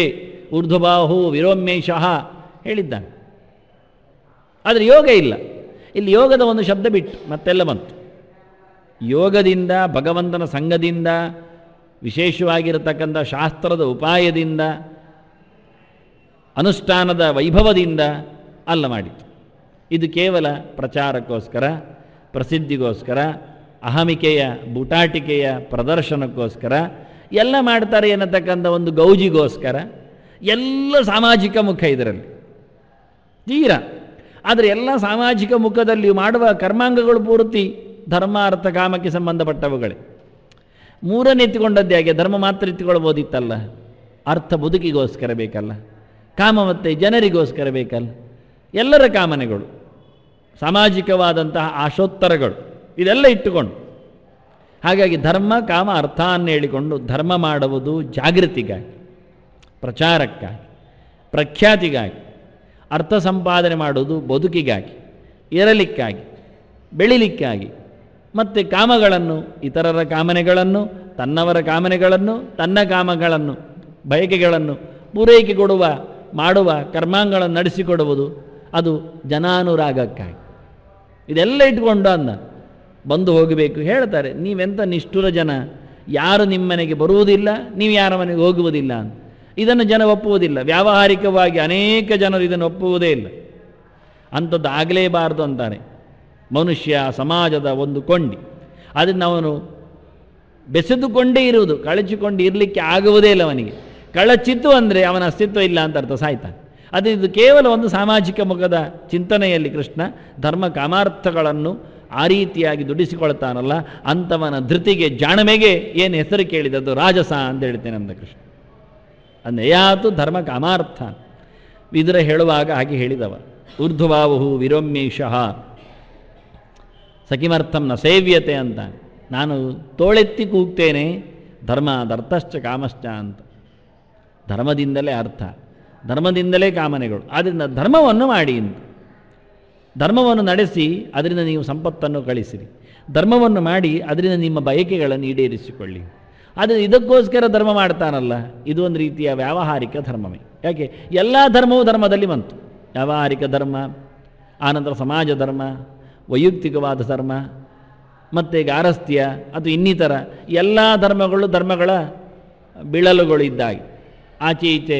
ಊರ್ಧ್ವಬಾಹು ವಿರೋಮ್ಯೈಷಃ ಹೇಳಿದ್ದಾನೆ. ಆದರೆ ಯೋಗ ಇಲ್ಲ. ಇಲ್ಲಿ ಯೋಗದ ಒಂದು ಶಬ್ದ ಬಿಟ್ಟು ಮತ್ತೆಲ್ಲ ಬಂತು. ಯೋಗದಿಂದ, ಭಗವಂತನ ಸಂಘದಿಂದ, ವಿಶೇಷವಾಗಿರತಕ್ಕಂಥ ಶಾಸ್ತ್ರದ ಉಪಾಯದಿಂದ, ಅನುಷ್ಠಾನದ ವೈಭವದಿಂದ ಅಲ್ಲ ಮಾಡಿತು. ಇದು ಕೇವಲ ಪ್ರಚಾರಕ್ಕೋಸ್ಕರ, ಪ್ರಸಿದ್ಧಿಗೋಸ್ಕರ, ಅಹಮಿಕೆಯ ಬೂಟಾಟಿಕೆಯ ಪ್ರದರ್ಶನಕ್ಕೋಸ್ಕರ ಎಲ್ಲ ಮಾಡ್ತಾರೆ ಎನ್ನತಕ್ಕಂಥ ಒಂದು ಗೌಜಿಗೋಸ್ಕರ, ಎಲ್ಲ ಸಾಮಾಜಿಕ ಮುಖ ಇದರಲ್ಲಿ ತೀರ. ಆದರೆ ಎಲ್ಲ ಸಾಮಾಜಿಕ ಮುಖದಲ್ಲಿ ಮಾಡುವ ಕರ್ಮಾಂಗಗಳು ಪೂರ್ತಿ ಧರ್ಮ ಅರ್ಥ ಕಾಮಕ್ಕೆ ಸಂಬಂಧಪಟ್ಟವುಗಳೇ. ಮೂರನ್ನು ಎತ್ತಿಕೊಂಡದ್ದೇ ಹಾಗೆ ಧರ್ಮ ಮಾತ್ರ ಎತ್ತಿಕೊಳ್ಬೋದಿತ್ತಲ್ಲ, ಅರ್ಥ ಬದುಕಿಗೋಸ್ಕರ ಬೇಕಲ್ಲ, ಕಾಮ ಮತ್ತು ಜನರಿಗೋಸ್ಕರ ಬೇಕಲ್ಲ, ಎಲ್ಲರ ಕಾಮನೆಗಳು, ಸಾಮಾಜಿಕವಾದಂತಹ ಆಶೋತ್ತರಗಳು ಇದೆಲ್ಲ ಇಟ್ಟುಕೊಂಡು. ಹಾಗಾಗಿ ಧರ್ಮ ಕಾಮ ಅರ್ಥ ಅನ್ನು ಹೇಳಿಕೊಂಡು ಧರ್ಮ ಮಾಡುವುದು ಜಾಗೃತಿಗಾಗಿ, ಪ್ರಚಾರಕ್ಕಾಗಿ, ಪ್ರಖ್ಯಾತಿಗಾಗಿ, ಅರ್ಥ ಸಂಪಾದನೆ ಮಾಡುವುದು ಬದುಕಿಗಾಗಿ, ಇರಲಿಕ್ಕಾಗಿ, ಬೆಳಿಲಿಕ್ಕಾಗಿ, ಮತ್ತು ಕಾಮಗಳನ್ನು, ಇತರರ ಕಾಮನೆಗಳನ್ನು, ತನ್ನವರ ಕಾಮನೆಗಳನ್ನು, ತನ್ನ ಕಾಮಗಳನ್ನು, ಬಯಕೆಗಳನ್ನು ಪೂರೈಕೆ ಕೊಡುವ ಮಾಡುವ ಕರ್ಮಾಂಗಗಳನ್ನು ನಡೆಸಿಕೊಡುವುದು ಅದು ಜನಾನುರಾಗಕ್ಕಾಗಿ. ಇದೆಲ್ಲ ಇಟ್ಕೊಂಡು ಅಂದ ಬಂದು ಹೋಗಬೇಕು. ಹೇಳ್ತಾರೆ, ನೀವೆಂಥ ನಿಷ್ಠುರ ಜನ, ಯಾರು ನಿಮ್ಮ ಮನೆಗೆ ಬರುವುದಿಲ್ಲ, ನೀವು ಯಾರ ಮನೆಗೆ ಹೋಗುವುದಿಲ್ಲ ಅಂತ. ಇದನ್ನು ಜನ ಒಪ್ಪುವುದಿಲ್ಲ. ವ್ಯಾವಹಾರಿಕವಾಗಿ ಅನೇಕ ಜನರು ಇದನ್ನು ಒಪ್ಪುವುದೇ ಇಲ್ಲ. ಅಂಥದ್ದು ಆಗಲೇಬಾರದು ಅಂತಾನೆ. ಮನುಷ್ಯ ಸಮಾಜದ ಒಂದು ಕೊಂಡಿ, ಅದನ್ನು ಅವನು ಬೆಸೆದುಕೊಂಡೇ ಇರುವುದು, ಕಳಚಿಕೊಂಡು ಇರಲಿಕ್ಕೆ ಆಗುವುದೇ ಇಲ್ಲ ಅವನಿಗೆ. ಕಳಚಿತ್ತು ಅಂದರೆ ಅವನ ಅಸ್ತಿತ್ವ ಇಲ್ಲ ಅಂತ ಅರ್ಥ, ಸಾಯ್ತಾನೆ. ಇದು ಕೇವಲ ಒಂದು ಸಾಮಾಜಿಕ ಮುಖದ ಚಿಂತನೆಯಲ್ಲಿ ಕೃಷ್ಣ ಧರ್ಮ ಕಾಮಾರ್ಥಗಳನ್ನು ಆ ರೀತಿಯಾಗಿ ದುಡಿಸಿಕೊಳ್ತಾನಲ್ಲ, ಅಂಥವನ ಧೃತಿಗೆ ಜಾಣಮೆಗೆ ಏನು ಹೆಸರು ಕೇಳಿದದ್ದು ರಾಜಸ ಅಂತ ಹೇಳ್ತೇನೆ ಅಂತ ಕೃಷ್ಣ. ಅಂದೆಯಾತು ಧರ್ಮ ಕಾಮಾರ್ಥ ವಿದುರ ಹೇಳುವಾಗ ಹಾಗೆ ಹೇಳಿದವ. ಊರ್ಧ್ವಭಾವು ವಿರೋಮ್ಯೈಷಃ ಸಕಿಮರ್ಥಂ ನ ಸೇವ್ಯತೆ ಅಂತ. ನಾನು ತೋಳೆತ್ತಿ ಕೂಗ್ತೇನೆ ಧರ್ಮದರ್ಥಶ್ಚ ಕಾಮಶ್ಚ ಅಂತ. ಧರ್ಮದಿಂದಲೇ ಅರ್ಥ, ಧರ್ಮದಿಂದಲೇ ಕಾಮನೆಗಳು. ಆದ್ದರಿಂದ ಧರ್ಮವನ್ನು ಮಾಡಿ ಅಂತ. ಧರ್ಮವನ್ನು ನಡೆಸಿ ಅದರಿಂದ ನೀವು ಸಂಪತ್ತನ್ನು ಗಳಿಸಿರಿ. ಧರ್ಮವನ್ನು ಮಾಡಿ ಅದರಿಂದ ನಿಮ್ಮ ಬಯಕೆಗಳನ್ನು ಈಡೇರಿಸಿಕೊಳ್ಳಿ. ಆದರೆ ಇದಕ್ಕೋಸ್ಕರ ಧರ್ಮ ಮಾಡ್ತಾನಲ್ಲ, ಇದು ಒಂದು ರೀತಿಯ ವ್ಯಾವಹಾರಿಕ ಧರ್ಮವೇ. ಯಾಕೆ ಎಲ್ಲ ಧರ್ಮವೂ ಧರ್ಮದಲ್ಲಿ ಬಂತು. ವ್ಯಾವಹಾರಿಕ ಧರ್ಮ, ಆನಂತರ ಸಮಾಜ ಧರ್ಮ, ವೈಯಕ್ತಿಕವಾದ ಧರ್ಮ, ಮತ್ತು ಗಾರಸ್ಥ್ಯ ಅಥವಾ ಇನ್ನಿತರ ಎಲ್ಲ ಧರ್ಮಗಳ ಬಿಳಲುಗಳು ಇದ್ದಾಗೆ, ಆಚೆ ಈಚೆ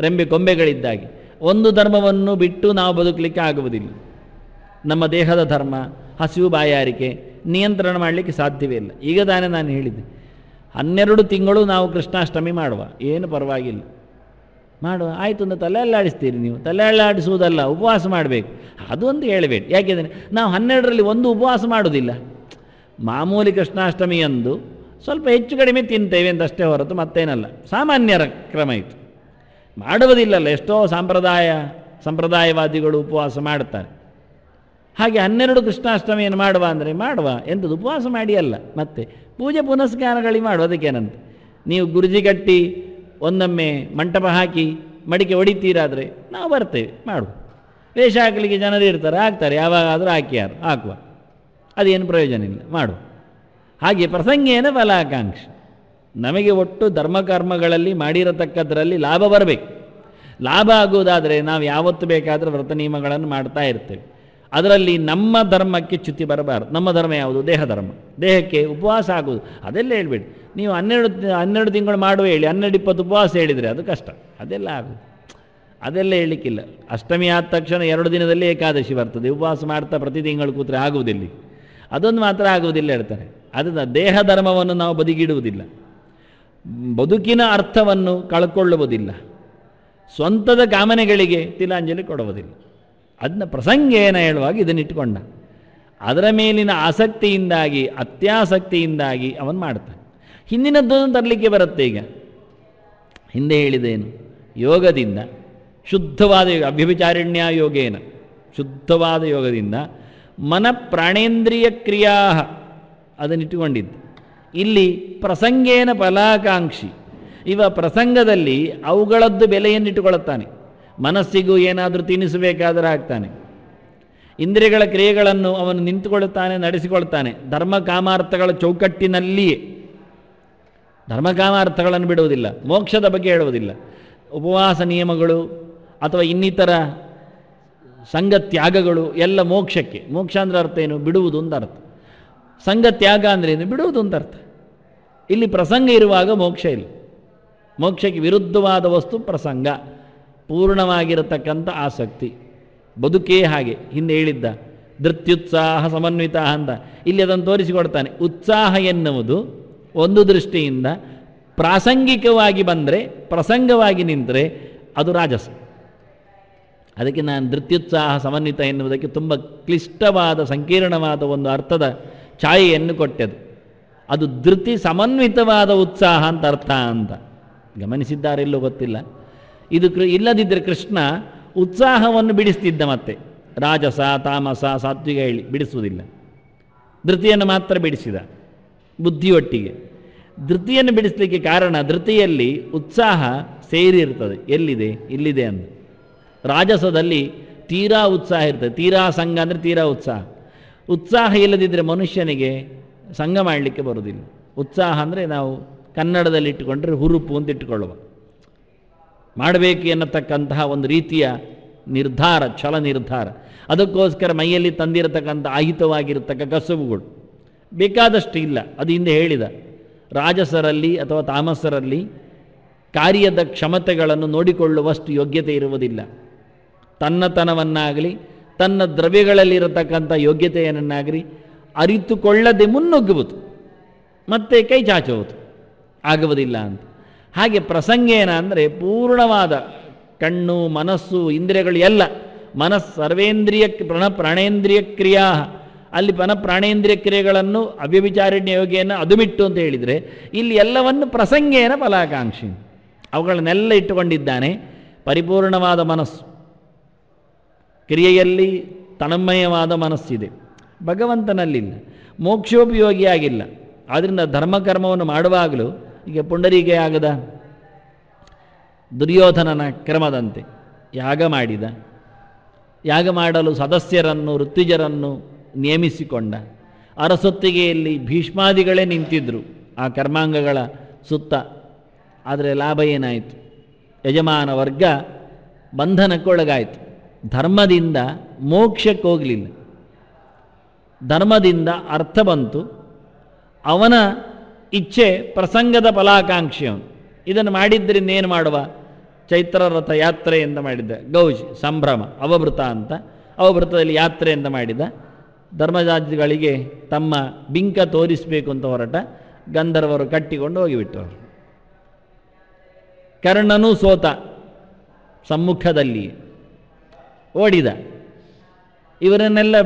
ರೆಂಬೆ ಕೊಂಬೆಗಳಿದ್ದಾಗೆ. ಒಂದು ಧರ್ಮವನ್ನು ಬಿಟ್ಟು ನಾವು ಬದುಕಲಿಕ್ಕೆ ಆಗುವುದಿಲ್ಲ. ನಮ್ಮ ದೇಹದ ಧರ್ಮ, ಹಸಿವು ಬಾಯಾರಿಕೆ ನಿಯಂತ್ರಣ ಮಾಡಲಿಕ್ಕೆ ಸಾಧ್ಯವೇ ಇಲ್ಲ. ಈಗ ತಾನೇ ನಾನು ಹೇಳಿದ್ದೆ, 12 ತಿಂಗಳು ನಾವು ಕೃಷ್ಣಾಷ್ಟಮಿ ಮಾಡುವ, ಏನು ಪರವಾಗಿಲ್ಲ, ಮಾಡುವ. ಆಯಿತು ಅಂತ ತಲೆ ಅಲ್ಲಾಡಿಸ್ತೀರಿ ನೀವು. ತಲೆ ಅಲ್ಲಾಡಿಸುವುದಲ್ಲ, ಉಪವಾಸ ಮಾಡಬೇಕು. ಅದು ಅಂತ ಹೇಳಬೇಡಿ. ಯಾಕೆಂದರೆ ನಾವು 12ರಲ್ಲಿ ಒಂದು ಉಪವಾಸ ಮಾಡೋದಿಲ್ಲ. ಮಾಮೂಲಿ ಕೃಷ್ಣಾಷ್ಟಮಿ ಅಂದು ಸ್ವಲ್ಪ ಹೆಚ್ಚು ಕಡಿಮೆ ತಿಂತೇವೆ ಅಂತಷ್ಟೇ ಹೊರತು ಮತ್ತೇನಲ್ಲ. ಸಾಮಾನ್ಯರ ಕ್ರಮ ಇತ್ತು, ಮಾಡುವುದಿಲ್ಲಲ್ಲ. ಎಷ್ಟೋ ಸಂಪ್ರದಾಯವಾದಿಗಳು ಉಪವಾಸ ಮಾಡುತ್ತಾರೆ. ಹಾಗೆ 12 ಕೃಷ್ಣಾಷ್ಟಮಿಯನ್ನು ಮಾಡುವ ಅಂದರೆ ಮಾಡುವ, ಎಂಥದ್ದು ಉಪವಾಸ ಮಾಡಿ ಅಲ್ಲ. ಮತ್ತು ಪೂಜೆ ಪುನಸ್ಕಾರಗಳಿಗೆ ಮಾಡುವ, ಅದಕ್ಕೇನಂತ. ನೀವು ಗುರುಜಿ ಕಟ್ಟಿ ಒಂದೊಮ್ಮೆ ಮಂಟಪ ಹಾಕಿ ಮಡಿಕೆ ಹೊಡಿತೀರಾದರೆ ನಾವು ಬರ್ತೇವೆ, ಮಾಡುವ. ವೇಷ ಹಾಕಲಿಕ್ಕೆ ಜನರು ಇರ್ತಾರೆ, ಹಾಕ್ತಾರೆ, ಯಾವಾಗಾದರೂ ಹಾಕುವ, ಅದೇನು ಪ್ರಯೋಜನ ಇಲ್ಲ, ಮಾಡುವ. ಹಾಗೆ ಪ್ರಸಂಗೇನ ಫಲಾಕಾಂಕ್ಷ. ನಮಗೆ ಒಟ್ಟು ಧರ್ಮಕರ್ಮಗಳಲ್ಲಿ ಮಾಡಿರತಕ್ಕದ್ರಲ್ಲಿ ಲಾಭ ಬರಬೇಕು. ಲಾಭ ಆಗುವುದಾದರೆ ನಾವು ಯಾವತ್ತು ಬೇಕಾದರೂ ವ್ರತ ನಿಯಮಗಳನ್ನು ಮಾಡ್ತಾ ಇರ್ತೇವೆ. ಅದರಲ್ಲಿ ನಮ್ಮ ಧರ್ಮಕ್ಕೆ ಚ್ಯುತಿ ಬರಬಾರದು. ನಮ್ಮ ಧರ್ಮ ಯಾವುದು? ದೇಹ ಧರ್ಮ. ದೇಹಕ್ಕೆ ಉಪವಾಸ ಆಗುವುದು ಅದೆಲ್ಲ ಹೇಳ್ಬೇಡಿ. ನೀವು 12 ತಿಂಗಳು ಮಾಡುವ ಹೇಳಿ 12-20 ಉಪವಾಸ ಹೇಳಿದರೆ ಅದು ಕಷ್ಟ. ಅದೆಲ್ಲ ಆಗುವುದು, ಅದೆಲ್ಲ ಹೇಳಲಿಕ್ಕಿಲ್ಲ. ಅಷ್ಟಮಿ ಆದ ತಕ್ಷಣ 2 ದಿನದಲ್ಲಿ ಏಕಾದಶಿ ಬರ್ತದೆ. ಉಪವಾಸ ಮಾಡ್ತಾ ಪ್ರತಿ ತಿಂಗಳು ಕೂತ್ರೆ ಆಗುವುದಿಲ್ಲ. ಅದೊಂದು ಮಾತ್ರ ಆಗುವುದಿಲ್ಲ ಹೇಳ್ತಾರೆ. ಅದನ್ನು ದೇಹ ಧರ್ಮವನ್ನು ನಾವು ಬದಿಗಿಡುವುದಿಲ್ಲ, ಬದುಕಿನ ಅರ್ಥವನ್ನು ಕಳ್ಕೊಳ್ಳುವುದಿಲ್ಲ, ಸ್ವಂತದ ಕಾಮನೆಗಳಿಗೆ ತಿಲಾಂಜಲಿ ಕೊಡುವುದಿಲ್ಲ. ಅದನ್ನ ಪ್ರಸಂಗೇನ ಹೇಳುವಾಗ ಇದನ್ನಿಟ್ಟುಕೊಂಡ. ಅದರ ಮೇಲಿನ ಆಸಕ್ತಿಯಿಂದಾಗಿ, ಅತ್ಯಾಸಕ್ತಿಯಿಂದಾಗಿ ಅವನು ಮಾಡ್ತಾನೆ. ಹಿಂದಿನದ್ದನ್ನು ತರಲಿಕ್ಕೆ ಬರುತ್ತೆ. ಈಗ ಹಿಂದೆ ಹೇಳಿದೇನು? ಯೋಗದಿಂದ ಶುದ್ಧವಾದ ಯೋಗ, ಅಭ್ಯಭಿಚಾರಿಣ್ಯ ಯೋಗೇನ, ಶುದ್ಧವಾದ ಯೋಗದಿಂದ ಮನ ಪ್ರಾಣೇಂದ್ರಿಯ ಕ್ರಿಯಾ ಅದನ್ನಿಟ್ಟುಕೊಂಡಿದ್ದು. ಇಲ್ಲಿ ಪ್ರಸಂಗೇನ ಫಲಾಕಾಂಕ್ಷಿ. ಇವ ಪ್ರಸಂಗದಲ್ಲಿ ಅವುಗಳದ್ದು ಬೆಲೆಯನ್ನಿಟ್ಟುಕೊಳ್ಳುತ್ತಾನೆ. ಮನಸ್ಸಿಗೂ ಏನಾದರೂ ತಿನ್ನಿಸಬೇಕಾದರೆ ಆಗ್ತಾನೆ. ಇಂದ್ರಿಯಗಳ ಕ್ರಿಯೆಗಳನ್ನು ಅವನು ನಿಂತುಕೊಳ್ಳುತ್ತಾನೆ, ನಡೆಸಿಕೊಳ್ತಾನೆ. ಧರ್ಮಕಾಮಾರ್ಥಗಳ ಚೌಕಟ್ಟಿನಲ್ಲಿಯೇ. ಧರ್ಮಕಾಮಾರ್ಥಗಳನ್ನು ಬಿಡುವುದಿಲ್ಲ, ಮೋಕ್ಷದ ಬಗ್ಗೆ ಹೇಳುವುದಿಲ್ಲ. ಉಪವಾಸ ನಿಯಮಗಳು ಅಥವಾ ಇನ್ನಿತರ ಸಂಘತ್ಯಾಗಗಳು ಎಲ್ಲ ಮೋಕ್ಷಕ್ಕೆ. ಮೋಕ್ಷ ಅಂದರೆ ಅರ್ಥ ಏನು? ಬಿಡುವುದು ಅಂತ ಅರ್ಥ. ಸಂಘತ್ಯಾಗ ಅಂದರೆ ಏನು? ಬಿಡುವುದು ಅಂತ ಅರ್ಥ. ಇಲ್ಲಿ ಪ್ರಸಂಗ ಇರುವಾಗ ಮೋಕ್ಷ ಇಲ್ಲ. ಮೋಕ್ಷಕ್ಕೆ ವಿರುದ್ಧವಾದ ವಸ್ತು ಪ್ರಸಂಗ, ಪೂರ್ಣವಾಗಿರತಕ್ಕಂಥ ಆಸಕ್ತಿ. ಬದುಕೇ ಹಾಗೆ. ಹಿಂದೆ ಹೇಳಿದ್ದ ಧೃತ್ಯುತ್ಸಾಹ ಸಮನ್ವಿತ ಅಂತ. ಇಲ್ಲಿ ಅದನ್ನು ತೋರಿಸಿಕೊಡ್ತಾನೆ. ಉತ್ಸಾಹ ಎನ್ನುವುದು ಒಂದು ದೃಷ್ಟಿಯಿಂದ ಪ್ರಾಸಂಗಿಕವಾಗಿ ಬಂದರೆ, ಪ್ರಸಂಗವಾಗಿ ನಿಂತರೆ ಅದು ರಾಜಸ. ಅದಕ್ಕೆ ನಾನು ಧೃತ್ಯುತ್ಸಾಹ ಸಮನ್ವಿತ ಎನ್ನುವುದಕ್ಕೆ ತುಂಬ ಕ್ಲಿಷ್ಟವಾದ ಸಂಕೀರ್ಣವಾದ ಒಂದು ಅರ್ಥದ ಛಾಯೆಯನ್ನು ಕೊಟ್ಟೆದು. ಅದು ಧೃತಿ ಸಮನ್ವಿತವಾದ ಉತ್ಸಾಹ ಅಂತ ಅರ್ಥ ಅಂತ ಗಮನಿಸಿದ್ದಾರೆಲ್ಲೋ ಗೊತ್ತಿಲ್ಲ. ಇದು ಇಲ್ಲದಿದ್ದರೆ ಕೃಷ್ಣ ಉತ್ಸಾಹವನ್ನು ಬಿಡಿಸ್ತಿದ್ದ. ಮತ್ತೆ ರಾಜಸ ತಾಮಸ ಸಾತ್ವಿಕ ಹೇಳಿ ಬಿಡಿಸುವುದಿಲ್ಲ, ಧೃತಿಯನ್ನು ಮಾತ್ರ ಬಿಡಿಸಿದ ಬುದ್ಧಿಯೊಟ್ಟಿಗೆ. ಧೃತಿಯನ್ನು ಬಿಡಿಸಲಿಕ್ಕೆ ಕಾರಣ, ಧೃತಿಯಲ್ಲಿ ಉತ್ಸಾಹ ಸೇರಿರ್ತದೆ. ಎಲ್ಲಿದೆ? ಇಲ್ಲಿದೆ ಅಂದ. ರಾಜಸದಲ್ಲಿ ತೀರಾ ಉತ್ಸಾಹ ಇರ್ತದೆ. ತೀರಾ ಸಂಘ ಅಂದರೆ ತೀರಾ ಉತ್ಸಾಹ. ಉತ್ಸಾಹ ಇಲ್ಲದಿದ್ದರೆ ಮನುಷ್ಯನಿಗೆ ಸಂಘ ಮಾಡಲಿಕ್ಕೆ ಬರುವುದಿಲ್ಲ. ಉತ್ಸಾಹ ಅಂದರೆ ನಾವು ಕನ್ನಡದಲ್ಲಿ ಇಟ್ಟುಕೊಂಡ್ರೆ ಹುರುಪು ಅಂತ ಇಟ್ಟುಕೊಳ್ಳುವ. ಮಾಡಬೇಕು ಎನ್ನತಕ್ಕಂತಹ ಒಂದು ರೀತಿಯ ನಿರ್ಧಾರ, ಛಲ ನಿರ್ಧಾರ. ಅದಕ್ಕೋಸ್ಕರ ಮೈಯಲ್ಲಿ ತಂದಿರತಕ್ಕಂಥ ಆಹಿತವಾಗಿರತಕ್ಕ ಕಸುಬುಗಳು ಬೇಕಾದಷ್ಟು ಇಲ್ಲ. ಅದು ಹಿಂದೆ ಹೇಳಿದ ರಾಜಸರಲ್ಲಿ ಅಥವಾ ತಾಮಸರಲ್ಲಿ ಕಾರ್ಯದ ಕ್ಷಮತೆಗಳನ್ನು ನೋಡಿಕೊಳ್ಳುವಷ್ಟು ಯೋಗ್ಯತೆ ಇರುವುದಿಲ್ಲ. ತನ್ನತನವನ್ನಾಗಲಿ ತನ್ನ ದ್ರವ್ಯಗಳಲ್ಲಿರತಕ್ಕಂಥ ಯೋಗ್ಯತೆಯನ್ನಾಗಲಿ ಅರಿತುಕೊಳ್ಳದೆ ಮುನ್ನುಗ್ಗುವುದು, ಮತ್ತೆ ಕೈ ಚಾಚುವುದು ಆಗುವುದಿಲ್ಲ ಅಂತ. ಹಾಗೆ ಪ್ರಸಂಗೇನ ಅಂದರೆ ಪೂರ್ಣವಾದ ಕಣ್ಣು, ಮನಸ್ಸು, ಇಂದ್ರಿಯಗಳು ಎಲ್ಲ, ಸರ್ವೇಂದ್ರಿಯ ಪ್ರಾಣೇಂದ್ರಿಯ ಕ್ರಿಯಾ, ಅಲ್ಲಿ ಪ್ರಾಣೇಂದ್ರಿಯ ಕ್ರಿಯೆಗಳನ್ನು ಅವ್ಯಭಿಚಾರಿಣ್ಯ ಯೋಗಿಯನ್ನು ಅದುಮಿಟ್ಟು ಅಂತ ಹೇಳಿದರೆ, ಇಲ್ಲಿ ಎಲ್ಲವನ್ನು ಪ್ರಸಂಗೇನ ಫಲಾಕಾಂಕ್ಷಿ, ಅವುಗಳನ್ನೆಲ್ಲ ಇಟ್ಟುಕೊಂಡಿದ್ದಾನೆ. ಪರಿಪೂರ್ಣವಾದ ಮನಸ್ಸು, ಕ್ರಿಯೆಯಲ್ಲಿ ತನ್ಮಯವಾದ ಮನಸ್ಸಿದೆ, ಭಗವಂತನಲ್ಲಿಲ್ಲ, ಮೋಕ್ಷೋಪಯೋಗಿಯಾಗಿಲ್ಲ. ಆದ್ದರಿಂದ ಧರ್ಮಕರ್ಮವನ್ನು ಮಾಡುವಾಗಲೂ ಈಗ ಪುಂಡರೀಗೆ ಆಗದ ದುರ್ಯೋಧನನ ಕ್ರಮದಂತೆ ಯಾಗ ಮಾಡಿದ, ಯಾಗ ಮಾಡಲು ಸದಸ್ಯರನ್ನು ಋತ್ವಿಜರನ್ನು ನೇಮಿಸಿಕೊಂಡ. ಅರಸೊತ್ತಿಗೆಯಲ್ಲಿ ಭೀಷ್ಮಾದಿಗಳೇ ನಿಂತಿದ್ದರು ಆ ಕರ್ಮಾಂಗಗಳ ಸುತ್ತ. ಆದರೆ ಲಾಭ ಏನಾಯಿತು? ಯಜಮಾನ ವರ್ಗ ಬಂಧನಕ್ಕೊಳಗಾಯಿತು. ಧರ್ಮದಿಂದ ಮೋಕ್ಷಕ್ಕೆ ಹೋಗಲಿಲ್ಲ, ಧರ್ಮದಿಂದ ಅರ್ಥ ಬಂತು. ಅವನ ಇಚ್ಛೆ ಪ್ರಸಂಗದ ಫಲಾಕಾಂಕ್ಷೆಯವನು. ಇದನ್ನು ಮಾಡಿದ್ದರಿಂದ ಏನು ಮಾಡುವ? ಚೈತ್ರರಥ ಯಾತ್ರೆಯಿಂದ ಮಾಡಿದ್ದ, ಗೌಜಿ ಸಂಭ್ರಮ ಅವಭೃತ ಅಂತ, ಅವಭೃತದಲ್ಲಿ ಯಾತ್ರೆಯಿಂದ ಮಾಡಿದ. ಧರ್ಮರಾಜಗಳಿಗೆ ತಮ್ಮ ಬಿಂಕ ತೋರಿಸಬೇಕು ಅಂತ ಹೊರಟ ಗಂಧರ್ವರು ಕಟ್ಟಿಕೊಂಡು ಹೋಗಿಬಿಟ್ಟರು. ಕರ್ಣನೂ ಸೋತ, ಸಮ್ಮುಖದಲ್ಲಿ ಓಡಿದ. ಇವರನ್ನೆಲ್ಲ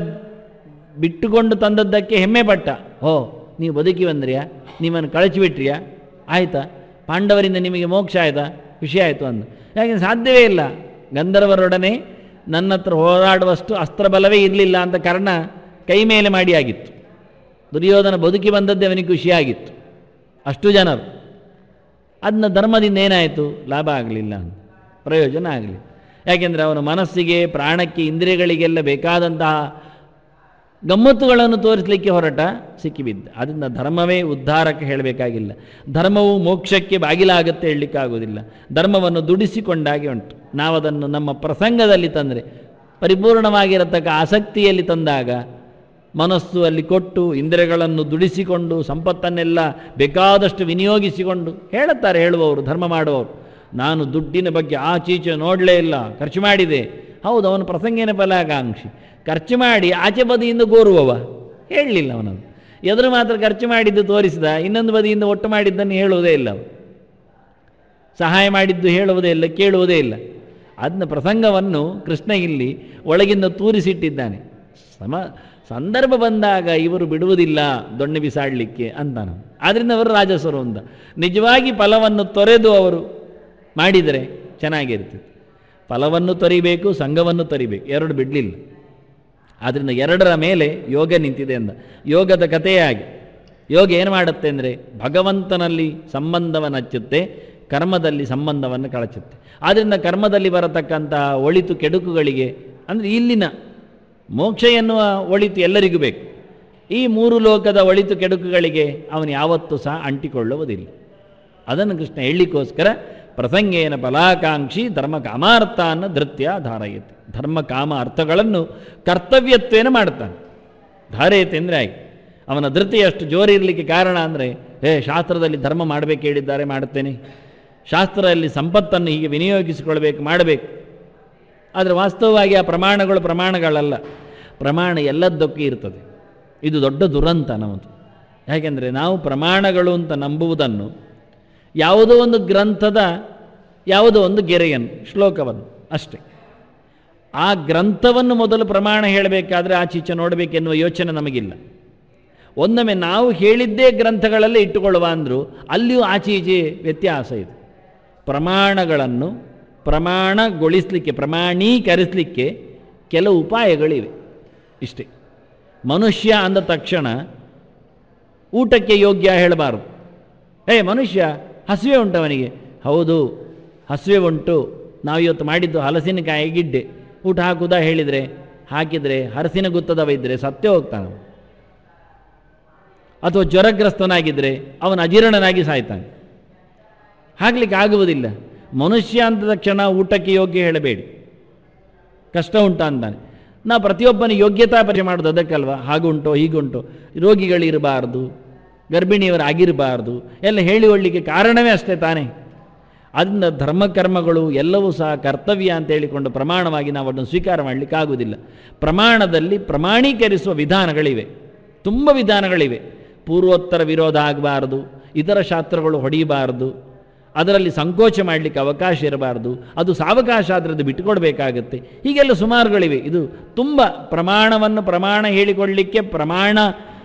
ಬಿಟ್ಟುಕೊಂಡು ತಂದದ್ದಕ್ಕೆ ಹೆಮ್ಮೆ ಪಟ್ಟ. ಓ, ನೀವು ಬದುಕಿ ಬಂದ್ರಿಯಾ, ನಿಮ್ಮನ್ನು ಕಳಚಿಬಿಟ್ರಿಯಾ, ಆಯಿತಾ, ಪಾಂಡವರಿಂದ ನಿಮಗೆ ಮೋಕ್ಷ ಆಯಿತಾ, ಖುಷಿ ಆಯಿತು ಅಂದ. ಯಾಕೆಂದರೆ ಸಾಧ್ಯವೇ ಇಲ್ಲ, ಗಂಧರ್ವರೊಡನೆ ನನ್ನ ಹತ್ರ ಹೋರಾಡುವಷ್ಟು ಅಸ್ತ್ರಬಲವೇ ಇರಲಿಲ್ಲ ಅಂತ ಕರ್ಣ ಕೈ ಮೇಲೆ ಮಾಡಿ ಆಗಿತ್ತು. ದುರ್ಯೋಧನ ಬದುಕಿ ಬಂದದ್ದೇ ಅವನಿಗೆ ಖುಷಿಯಾಗಿತ್ತು, ಅಷ್ಟು ಜನರು. ಅದನ್ನ ಧರ್ಮದಿಂದ ಏನಾಯಿತು? ಲಾಭ ಆಗಲಿಲ್ಲ ಅಂತ, ಪ್ರಯೋಜನ ಆಗಲಿ. ಯಾಕೆಂದರೆ ಅವನ ಮನಸ್ಸಿಗೆ, ಪ್ರಾಣಕ್ಕೆ, ಇಂದ್ರಿಯಗಳಿಗೆಲ್ಲ ಬೇಕಾದಂತಹ ಗಮ್ಮತ್ತುಗಳನ್ನು ತೋರಿಸಲಿಕ್ಕೆ ಹೊರಟ, ಸಿಕ್ಕಿಬಿದ್ದ. ಅದರಿಂದ ಧರ್ಮವೇ ಉದ್ಧಾರಕ್ಕೆ ಹೇಳಬೇಕಾಗಿಲ್ಲ, ಧರ್ಮವು ಮೋಕ್ಷಕ್ಕೆ ಬಾಗಿಲಾಗುತ್ತೆ ಹೇಳಲಿಕ್ಕಾಗೋದಿಲ್ಲ. ಧರ್ಮವನ್ನು ದುಡಿಸಿಕೊಂಡಾಗೆ ಉಂಟು. ನಾವದನ್ನು ನಮ್ಮ ಪ್ರಸಂಗದಲ್ಲಿ ತಂದರೆ, ಪರಿಪೂರ್ಣವಾಗಿರತಕ್ಕ ಆಸಕ್ತಿಯಲ್ಲಿ ತಂದಾಗ, ಮನಸ್ಸು ಅಲ್ಲಿ ಕೊಟ್ಟು ಇಂದ್ರಿಯಗಳನ್ನು ದುಡಿಸಿಕೊಂಡು ಸಂಪತ್ತನ್ನೆಲ್ಲ ಬೇಕಾದಷ್ಟು ವಿನಿಯೋಗಿಸಿಕೊಂಡು, ಹೇಳುವವರು, ಧರ್ಮ ಮಾಡುವವರು, ನಾನು ದುಡ್ಡಿನ ಬಗ್ಗೆ ಆಚೀಚೆ ನೋಡಲೇ ಇಲ್ಲ, ಖರ್ಚು ಮಾಡಿದೆ. ಹೌದು, ಅವನು ಪ್ರಸಂಗೇನ ಫಲಾಕಾಂಕ್ಷಿ. ಖರ್ಚು ಮಾಡಿ ಆಚೆ ಬದಿಯಿಂದ ಗೋರುವವ ಹೇಳಲಿಲ್ಲ. ಅವನದು ಎದುರು ಮಾತ್ರ ಖರ್ಚು ಮಾಡಿದ್ದು ತೋರಿಸಿದ, ಇನ್ನೊಂದು ಬದಿಯಿಂದ ಒಟ್ಟು ಮಾಡಿದ್ದನ್ನು ಹೇಳುವುದೇ ಇಲ್ಲ, ಸಹಾಯ ಮಾಡಿದ್ದು ಹೇಳುವುದೇ ಇಲ್ಲ, ಕೇಳುವುದೇ ಇಲ್ಲ. ಅದನ್ನ ಪ್ರಸಂಗವನ್ನು ಕೃಷ್ಣ ಇಲ್ಲಿ ಒಳಗಿಂದ ತೂರಿಸಿಟ್ಟಿದ್ದಾನೆ. ಸಂದರ್ಭ ಬಂದಾಗ ಇವರು ಬಿಡುವುದಿಲ್ಲ ದೊಣ್ಣೆ ಬಿಸಾಡಲಿಕ್ಕೆ ಅಂತಾನು. ಆದ್ದರಿಂದ ಅವರು ರಾಜಸರು ಅಂತ. ನಿಜವಾಗಿ ಫಲವನ್ನು ತೊರೆದು ಅವರು ಮಾಡಿದರೆ ಚೆನ್ನಾಗಿರ್ತದೆ. ಫಲವನ್ನು ತೊರಿಬೇಕು, ಸಂಘವನ್ನು ತೊರಿಬೇಕು, ಎರಡು ಬಿಡಲಿಲ್ಲ. ಆದ್ದರಿಂದ ಎರಡರ ಮೇಲೆ ಯೋಗ ನಿಂತಿದೆ ಅಂದ. ಯೋಗದ ಕಥೆಯಾಗಿ ಯೋಗ ಏನು ಮಾಡುತ್ತೆ ಅಂದರೆ, ಭಗವಂತನಲ್ಲಿ ಸಂಬಂಧವನ್ನು ಹಚ್ಚುತ್ತೆ, ಕರ್ಮದಲ್ಲಿ ಸಂಬಂಧವನ್ನು ಕಳಚುತ್ತೆ. ಆದ್ದರಿಂದ ಕರ್ಮದಲ್ಲಿ ಬರತಕ್ಕಂಥ ಒಳಿತು ಕೆಡುಕುಗಳಿಗೆ, ಅಂದರೆ ಇಲ್ಲಿನ ಮೋಕ್ಷ ಎನ್ನುವ ಒಳಿತು ಎಲ್ಲರಿಗೂ ಬೇಕು. ಈ ಮೂರು ಲೋಕದ ಒಳಿತು ಕೆಡುಕುಗಳಿಗೆ ಅವನು ಯಾವತ್ತೂ ಸಹ ಅಂಟಿಕೊಳ್ಳುವುದಿಲ್ಲ. ಅದನ್ನು ಕೃಷ್ಣ ಹೇಳಲಿಕ್ಕೋಸ್ಕರ ಪ್ರಸಂಗೇನ ಫಲಾಕಾಂಕ್ಷಿ ಧರ್ಮ ಕಾಮಾರ್ಥಾನ್ನ ಧೃತ್ಯ ಧಾರಯತೆ. ಧರ್ಮ ಕಾಮ ಅರ್ಥಗಳನ್ನು ಕರ್ತವ್ಯತ್ವೇನ ಮಾಡ್ತಾನೆ. ಧಾರಯತೆ ಅಂದರೆ ಆಗಿ ಅವನ ಧೃತಿ ಅಷ್ಟು ಜೋರಿರಲಿಕ್ಕೆ ಕಾರಣ ಅಂದರೆ, ಶಾಸ್ತ್ರದಲ್ಲಿ ಧರ್ಮ ಮಾಡಬೇಕು ಹೇಳಿದ್ದಾರೆ, ಮಾಡುತ್ತೇನೆ. ಶಾಸ್ತ್ರದಲ್ಲಿ ಸಂಪತ್ತನ್ನು ಹೀಗೆ ವಿನಿಯೋಗಿಸಿಕೊಳ್ಬೇಕು, ಮಾಡಬೇಕು. ಆದರೆ ವಾಸ್ತವವಾಗಿ ಆ ಪ್ರಮಾಣಗಳಲ್ಲ. ಪ್ರಮಾಣ ಎಲ್ಲದಕ್ಕೂ ಇರ್ತದೆ. ಇದು ದೊಡ್ಡ ದುರಂತ ನಮ್ಮದು. ಯಾಕೆಂದರೆ ನಾವು ಪ್ರಮಾಣಗಳು ಅಂತ ನಂಬುವುದನ್ನು ಯಾವುದೋ ಒಂದು ಗ್ರಂಥದ ಯಾವುದೋ ಒಂದು ಗೆರೆಯನ್ನು, ಶ್ಲೋಕವನ್ನು ಅಷ್ಟೇ. ಆ ಗ್ರಂಥವನ್ನು ಮೊದಲು ಪ್ರಮಾಣ ಹೇಳಬೇಕಾದ್ರೆ ಆಚೀಚೆ ನೋಡಬೇಕೆನ್ನುವ ಯೋಚನೆ ನಮಗಿಲ್ಲ. ಒಂದೊಮ್ಮೆ ನಾವು ಹೇಳಿದ್ದೇ ಗ್ರಂಥಗಳಲ್ಲೇ ಇಟ್ಟುಕೊಳ್ಳುವ ಅಂದರೂ ಅಲ್ಲಿಯೂ ಆಚೀಚೆ ವ್ಯತ್ಯಾಸ ಇದೆ. ಪ್ರಮಾಣಗಳನ್ನು ಪ್ರಮಾಣಗೊಳಿಸಲಿಕ್ಕೆ, ಪ್ರಮಾಣೀಕರಿಸಲಿಕ್ಕೆ ಕೆಲವು ಉಪಾಯಗಳಿವೆ. ಇಷ್ಟೇ. ಮನುಷ್ಯ ಅಂದ ತಕ್ಷಣ ಊಟಕ್ಕೆ ಯೋಗ್ಯ ಹೇಳಬಾರದು. ಮನುಷ್ಯ ಹಸಿವೆ ಉಂಟವನಿಗೆ, ಹೌದು ಹಸಿವೆ ಉಂಟು, ನಾವಿವತ್ತು ಮಾಡಿದ್ದು ಹಲಸಿನಕಾಯಿ ಗಿಡ್ಡೆ, ಊಟ ಹಾಕುವುದಾ ಹಾಕಿದರೆ ಹರಸಿನ ಗುತ್ತದವ ಇದ್ದರೆ ಸತ್ತೇ ಹೋಗ್ತಾನೆ. ಅಥವಾ ಜ್ವರಗ್ರಸ್ತನಾಗಿದ್ದರೆ ಅವನು ಅಜೀರ್ಣನಾಗಿ ಸಾಯ್ತಾನೆ. ಹಾಕ್ಲಿಕ್ಕೆ ಆಗುವುದಿಲ್ಲ. ಮನುಷ್ಯ ಅಂತ ತಕ್ಷಣ ಊಟಕ್ಕೆ ಯೋಗ್ಯ ಹೇಳಬೇಡಿ, ಕಷ್ಟ ಉಂಟಾ ಅಂತಾನೆ. ನಾವು ಪ್ರತಿಯೊಬ್ಬನ ಯೋಗ್ಯತಾ ಪರೀಕ್ಷೆ ಮಾಡೋದು ಅದಕ್ಕಲ್ವ. ಹಾಗುಂಟೋ ಹೀಗುಂಟೋ, ರೋಗಿಗಳಿರಬಾರ್ದು, ಗರ್ಭಿಣಿಯವರಾಗಿರಬಾರ್ದು ಎಲ್ಲ ಹೇಳಿಕೊಳ್ಳಿಕ್ಕೆ ಕಾರಣವೇ ಅಷ್ಟೇ ತಾನೇ. ಅದರಿಂದ ಧರ್ಮಕರ್ಮಗಳು ಎಲ್ಲವೂ ಸಹ ಕರ್ತವ್ಯ ಅಂತ ಹೇಳಿಕೊಂಡು ಪ್ರಮಾಣವಾಗಿ ನಾವು ಅದನ್ನು ಸ್ವೀಕಾರ ಮಾಡಲಿಕ್ಕಾಗುವುದಿಲ್ಲ. ಪ್ರಮಾಣದಲ್ಲಿ ಪ್ರಮಾಣೀಕರಿಸುವ ವಿಧಾನಗಳಿವೆ, ತುಂಬ ವಿಧಾನಗಳಿವೆ. ಪೂರ್ವೋತ್ತರ ವಿರೋಧ ಆಗಬಾರ್ದು, ಇತರ ಶಾಸ್ತ್ರಗಳು ಹೊಡೆಯಬಾರ್ದು, ಅದರಲ್ಲಿ ಸಂಕೋಚ ಮಾಡಲಿಕ್ಕೆ ಅವಕಾಶ ಇರಬಾರ್ದು, ಅದು ಸಾವಕಾಶ ಅದರದ್ದು ಬಿಟ್ಟುಕೊಡ್ಬೇಕಾಗತ್ತೆ. ಹೀಗೆಲ್ಲ ಸುಮಾರುಗಳಿವೆ. ಇದು ತುಂಬ ಪ್ರಮಾಣವನ್ನು ಪ್ರಮಾಣ ಹೇಳಿಕೊಳ್ಳಲಿಕ್ಕೆ ಪ್ರಮಾಣ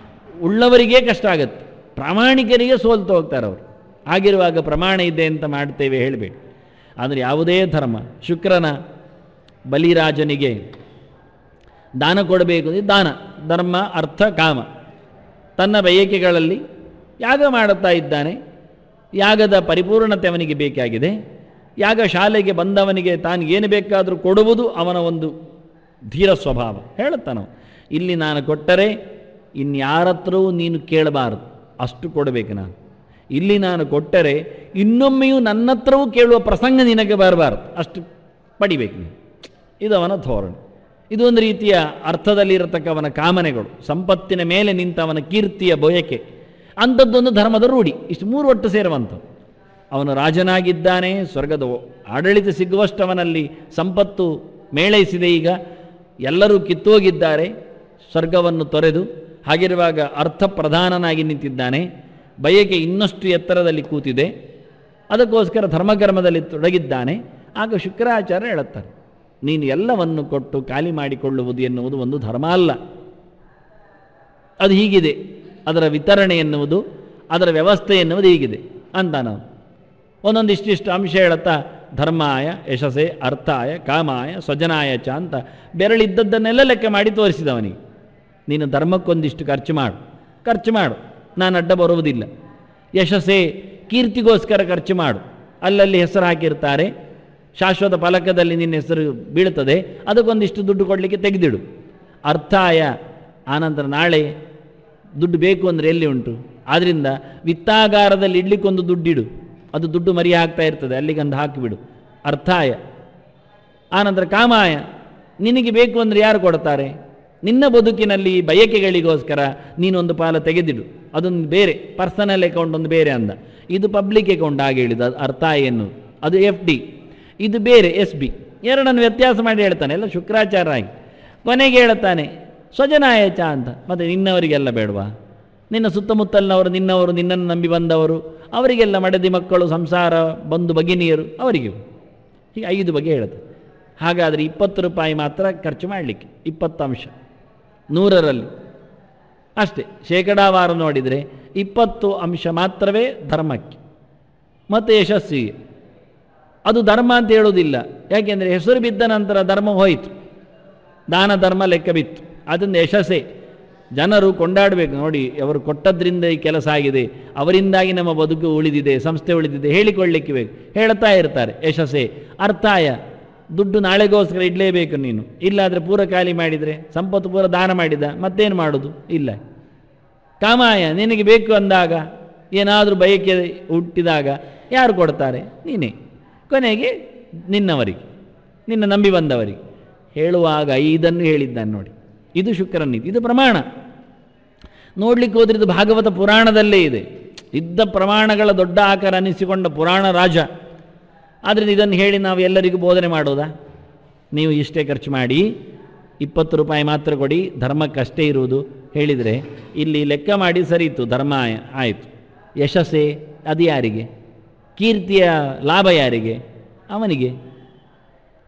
ಉಳ್ಳವರಿಗೇ ಕಷ್ಟ ಆಗುತ್ತೆ, ಪ್ರಾಮಾಣಿಕರಿಗೆ ಸೋಲ್ತು ಹೋಗ್ತಾರೆ ಅವರು. ಆಗಿರುವಾಗ ಪ್ರಮಾಣ ಇದೆ ಅಂತ ಮಾಡ್ತೇವೆ ಹೇಳಬೇಡಿ. ಆದರೆ ಯಾವುದೇ ಧರ್ಮ, ಶುಕ್ರನ ಬಲಿರಾಜನಿಗೆ ದಾನ ಕೊಡಬೇಕು ಅಂದರೆ ದಾನ, ಧರ್ಮ, ಅರ್ಥ, ಕಾಮ, ತನ್ನ ಬಯಕೆಗಳಲ್ಲಿ ಯಾಗ ಮಾಡುತ್ತಾ ಇದ್ದಾನೆ. ಯಾಗದ ಪರಿಪೂರ್ಣತೆ ಅವನಿಗೆ ಬೇಕಾಗಿದೆ. ಯಾಗ ಶಾಲೆಗೆ ಬಂದವನಿಗೆ ತಾನು ಏನು ಬೇಕಾದರೂ ಕೊಡುವುದು ಅವನ ಒಂದು ಧೀರ ಸ್ವಭಾವ. ಹೇಳುತ್ತಾನವ, ಇಲ್ಲಿ ನಾನು ಕೊಟ್ಟರೆ ಇನ್ಯಾರತ್ರವೂ ನೀನು ಕೇಳಬಾರದು, ಅಷ್ಟು ಕೊಡಬೇಕು ನಾನು. ಇಲ್ಲಿ ನಾನು ಕೊಟ್ಟರೆ ಇನ್ನೊಮ್ಮೆಯೂ ನನ್ನ ಹತ್ರವೂ ಕೇಳುವ ಪ್ರಸಂಗ ನಿನಗೆ ಬರಬಾರದು, ಅಷ್ಟು ಪಡಿಬೇಕು ನೀನು. ಇದು ಅವನ ಧೋರಣೆ. ಇದು ಒಂದು ರೀತಿಯ ಅರ್ಥದಲ್ಲಿರತಕ್ಕವನ ಕಾಮನೆಗಳು, ಸಂಪತ್ತಿನ ಮೇಲೆ ನಿಂತವನ ಕೀರ್ತಿಯ ಬಯಕೆ, ಅಂಥದ್ದೊಂದು ಧರ್ಮದ ರೂಢಿ. ಇಷ್ಟು ಮೂರು ಒಟ್ಟು ಸೇರುವಂಥವು. ಅವನು ರಾಜನಾಗಿದ್ದಾನೆ, ಸ್ವರ್ಗದ ಆಡಳಿತ ಸಿಗುವಷ್ಟವನಲ್ಲಿ ಸಂಪತ್ತು ಮೇಳೈಸಿದೆ. ಈಗ ಎಲ್ಲರೂ ಕಿತ್ತೋಗಿದ್ದಾರೆ ಸ್ವರ್ಗವನ್ನು ತೊರೆದು. ಹಾಗಿರುವಾಗ ಅರ್ಥ ಪ್ರಧಾನನಾಗಿ ನಿಂತಿದ್ದಾನೆ, ಬಯಕೆ ಇನ್ನಷ್ಟು ಎತ್ತರದಲ್ಲಿ ಕೂತಿದೆ, ಅದಕ್ಕೋಸ್ಕರ ಧರ್ಮಕರ್ಮದಲ್ಲಿ ತೊಡಗಿದ್ದಾನೆ. ಆಗ ಶುಕ್ರಾಚಾರ್ಯ ಹೇಳುತ್ತಾರೆ, ನೀನು ಎಲ್ಲವನ್ನು ಕೊಟ್ಟು ಖಾಲಿ ಮಾಡಿಕೊಳ್ಳುವುದು ಎನ್ನುವುದು ಒಂದು ಧರ್ಮ ಅಲ್ಲ. ಅದು ಹೀಗಿದೆ, ಅದರ ವಿತರಣೆ ಎನ್ನುವುದು, ಅದರ ವ್ಯವಸ್ಥೆ ಎನ್ನುವುದು ಹೀಗಿದೆ ಅಂತ ನಾವು ಒಂದೊಂದಿಷ್ಟಿಷ್ಟು ಅಂಶ ಹೇಳುತ್ತಾ ಧರ್ಮಾಯ ಯಶಸ್ಸೆ ಅರ್ಥಾಯ ಕಾಮಾಯ ಸ್ವಜನಾಯ ಚ ಅಂತ ಬೆರಳಿದ್ದದ್ದನ್ನೆಲ್ಲ ಲೆಕ್ಕ ಮಾಡಿ ತೋರಿಸಿದವನಿಗೆ. ನೀನು ಧರ್ಮಕ್ಕೊಂದಿಷ್ಟು ಖರ್ಚು ಮಾಡು, ನಾನು ಅಡ್ಡ ಬರುವುದಿಲ್ಲ. ಯಶಸ್ಸೇ ಕೀರ್ತಿಗೋಸ್ಕರ ಖರ್ಚು ಮಾಡು, ಅಲ್ಲಲ್ಲಿ ಹೆಸರು ಹಾಕಿರ್ತಾರೆ, ಶಾಶ್ವತ ಫಲಕದಲ್ಲಿ ನಿನ್ನ ಹೆಸರು ಬೀಳ್ತದೆ, ಅದಕ್ಕೊಂದಿಷ್ಟು ದುಡ್ಡು ಕೊಡಲಿಕ್ಕೆ ತೆಗೆದಿಡು. ಅರ್ಥಾಯ, ಆನಂತರ ನಾಳೆ ದುಡ್ಡು ಬೇಕು ಅಂದರೆ ಎಲ್ಲಿ ಉಂಟು, ಆದ್ದರಿಂದ ವಿತ್ತಾಗಾರದಲ್ಲಿ ಇಡ್ಲಿಕ್ಕೊಂದು ದುಡ್ಡಿಡು, ಅದು ದುಡ್ಡು ಮರಿ ಆಗ್ತಾ ಇರ್ತದೆ, ಅಲ್ಲಿಗಂದು ಹಾಕಿಬಿಡು. ಅರ್ಥಾಯ. ಆನಂತರ ಕಾಮಾಯ, ನಿನಗೆ ಬೇಕು ಅಂದರೆ ಯಾರು ಕೊಡ್ತಾರೆ, ನಿನ್ನ ಬದುಕಿನಲ್ಲಿ ಬಯಕೆಗಳಿಗೋಸ್ಕರ ನೀನೊಂದು ಪಾಲ ತೆಗೆದಿಡು, ಅದೊಂದು ಬೇರೆ ಪರ್ಸನಲ್ ಅಕೌಂಟ್ ಒಂದು ಬೇರೆ ಅಂದ. ಇದು ಪಬ್ಲಿಕ್ ಅಕೌಂಟ್ ಆಗಿ ಹೇಳಿದ ಅರ್ಥಾಯ ಎನ್ನುವುದು, ಅದು FD, ಇದು ಬೇರೆ SB. ಎರಡನ್ನು ವ್ಯತ್ಯಾಸ ಮಾಡಿ ಹೇಳ್ತಾನೆ, ಎಲ್ಲ ಶುಕ್ರಾಚಾರ್ಯ ಆಗಿ. ಕೊನೆಗೆ ಹೇಳ್ತಾನೆ ಸ್ವಜನಾಯ ಚ ಅಂತ. ಮತ್ತು ನಿನ್ನವರಿಗೆಲ್ಲ ಬೇಡವಾ, ನಿನ್ನ ಸುತ್ತಮುತ್ತಲಿನವರು, ನಿನ್ನವರು, ನಿನ್ನನ್ನು ನಂಬಿ ಬಂದವರು, ಅವರಿಗೆಲ್ಲ ಮಡದಿ ಮಕ್ಕಳು, ಸಂಸಾರ, ಬಂಧು ಭಗಿನಿಯರು, ಅವರಿಗೆ ಹೀಗೆ 5 ಬಗೆ ಹೇಳುತ್ತೆ. ಹಾಗಾದರೆ 20 ರೂಪಾಯಿ ಮಾತ್ರ ಖರ್ಚು ಮಾಡಲಿಕ್ಕೆ, 20 ಅಂಶ 100ರಲ್ಲಿ ಅಷ್ಟೇ. ಶೇಕಡಾವಾರು ನೋಡಿದರೆ 20 ಅಂಶ ಮಾತ್ರವೇ ಧರ್ಮಕ್ಕೆ ಮತ್ತು ಯಶಸ್ಸಿಗೆ. ಅದು ಧರ್ಮ ಅಂತ ಹೇಳೋದಿಲ್ಲ, ಯಾಕೆಂದರೆ ಹೆಸರು ಬಿದ್ದ ನಂತರ ಧರ್ಮ ಹೋಯಿತು, ದಾನ ಧರ್ಮ ಲೆಕ್ಕ ಬಿತ್ತು. ಅದರಿಂದ ಯಶಸ್ಸೇ, ಜನರು ಕೊಂಡಾಡಬೇಕು. ನೋಡಿ, ಅವರು ಕೊಟ್ಟದ್ರಿಂದ ಈ ಕೆಲಸ ಆಗಿದೆ, ಅವರಿಂದಾಗಿ ನಮ್ಮ ಬದುಕು ಉಳಿದಿದೆ, ಸಂಸ್ಥೆ ಉಳಿದಿದೆ ಹೇಳಿಕೊಳ್ಳಿಕ್ಕೆ ಬೇಕು, ಹೇಳ್ತಾ ಇರ್ತಾರೆ. ಯಶಸ್ಸೇ. ಅರ್ಥಾಯ, ದುಡ್ಡು ನಾಳೆಗೋಸ್ಕರ ಇಡಲೇಬೇಕು ನೀನು, ಇಲ್ಲಾದರೆ ಪೂರ ಖಾಲಿ ಮಾಡಿದರೆ, ಸಂಪತ್ತು ಪೂರ ದಾನ ಮಾಡಿದ ಮತ್ತೇನು ಮಾಡೋದು ಇಲ್ಲ. ಕಾಮಾಯ, ನಿನಗೆ ಬೇಕು ಅಂದಾಗ, ಏನಾದರೂ ಬಯಕೆ ಹುಟ್ಟಿದಾಗ ಯಾರು ಕೊಡ್ತಾರೆ, ನೀನೇ. ಕೊನೆಗೆ ನಿನ್ನವರಿಗೆ, ನಿನ್ನ ನಂಬಿ ಬಂದವರಿಗೆ. ಹೇಳುವಾಗ 5 ಹೇಳಿದ್ದಾನೆ ನೋಡಿ. ಇದು ಶುಕ್ರನ ನೀತಿ, ಇದು ಪ್ರಮಾಣ. ನೋಡ್ಲಿಕ್ಕೆ ಹೋದ್ರೆ ಇದು ಭಾಗವತ ಪುರಾಣದಲ್ಲೇ ಇದೆ. ಇದ್ದ ಪ್ರಮಾಣಗಳ ದೊಡ್ಡ ಆಕಾರ ಅನ್ನಿಸಿಕೊಂಡ ಪುರಾಣ ರಾಜ. ಆದ್ದರಿಂದ ಇದನ್ನು ಹೇಳಿ ನಾವು ಎಲ್ಲರಿಗೂ ಬೋಧನೆ ಮಾಡೋದಾ? ನೀವು ಇಷ್ಟೇ ಖರ್ಚು ಮಾಡಿ, 20 ರೂಪಾಯಿ ಮಾತ್ರ ಕೊಡಿ, ಧರ್ಮಕ್ಕಷ್ಟೇ ಇರುವುದು ಹೇಳಿದರೆ ಇಲ್ಲಿ ಲೆಕ್ಕ ಮಾಡಿ ಸರಿಯಿತು, ಧರ್ಮ ಆಯಿತು. ಯಶಸ್ಸೇ, ಅದು ಯಾರಿಗೆ? ಕೀರ್ತಿಯ ಲಾಭ ಯಾರಿಗೆ? ಅವನಿಗೆ.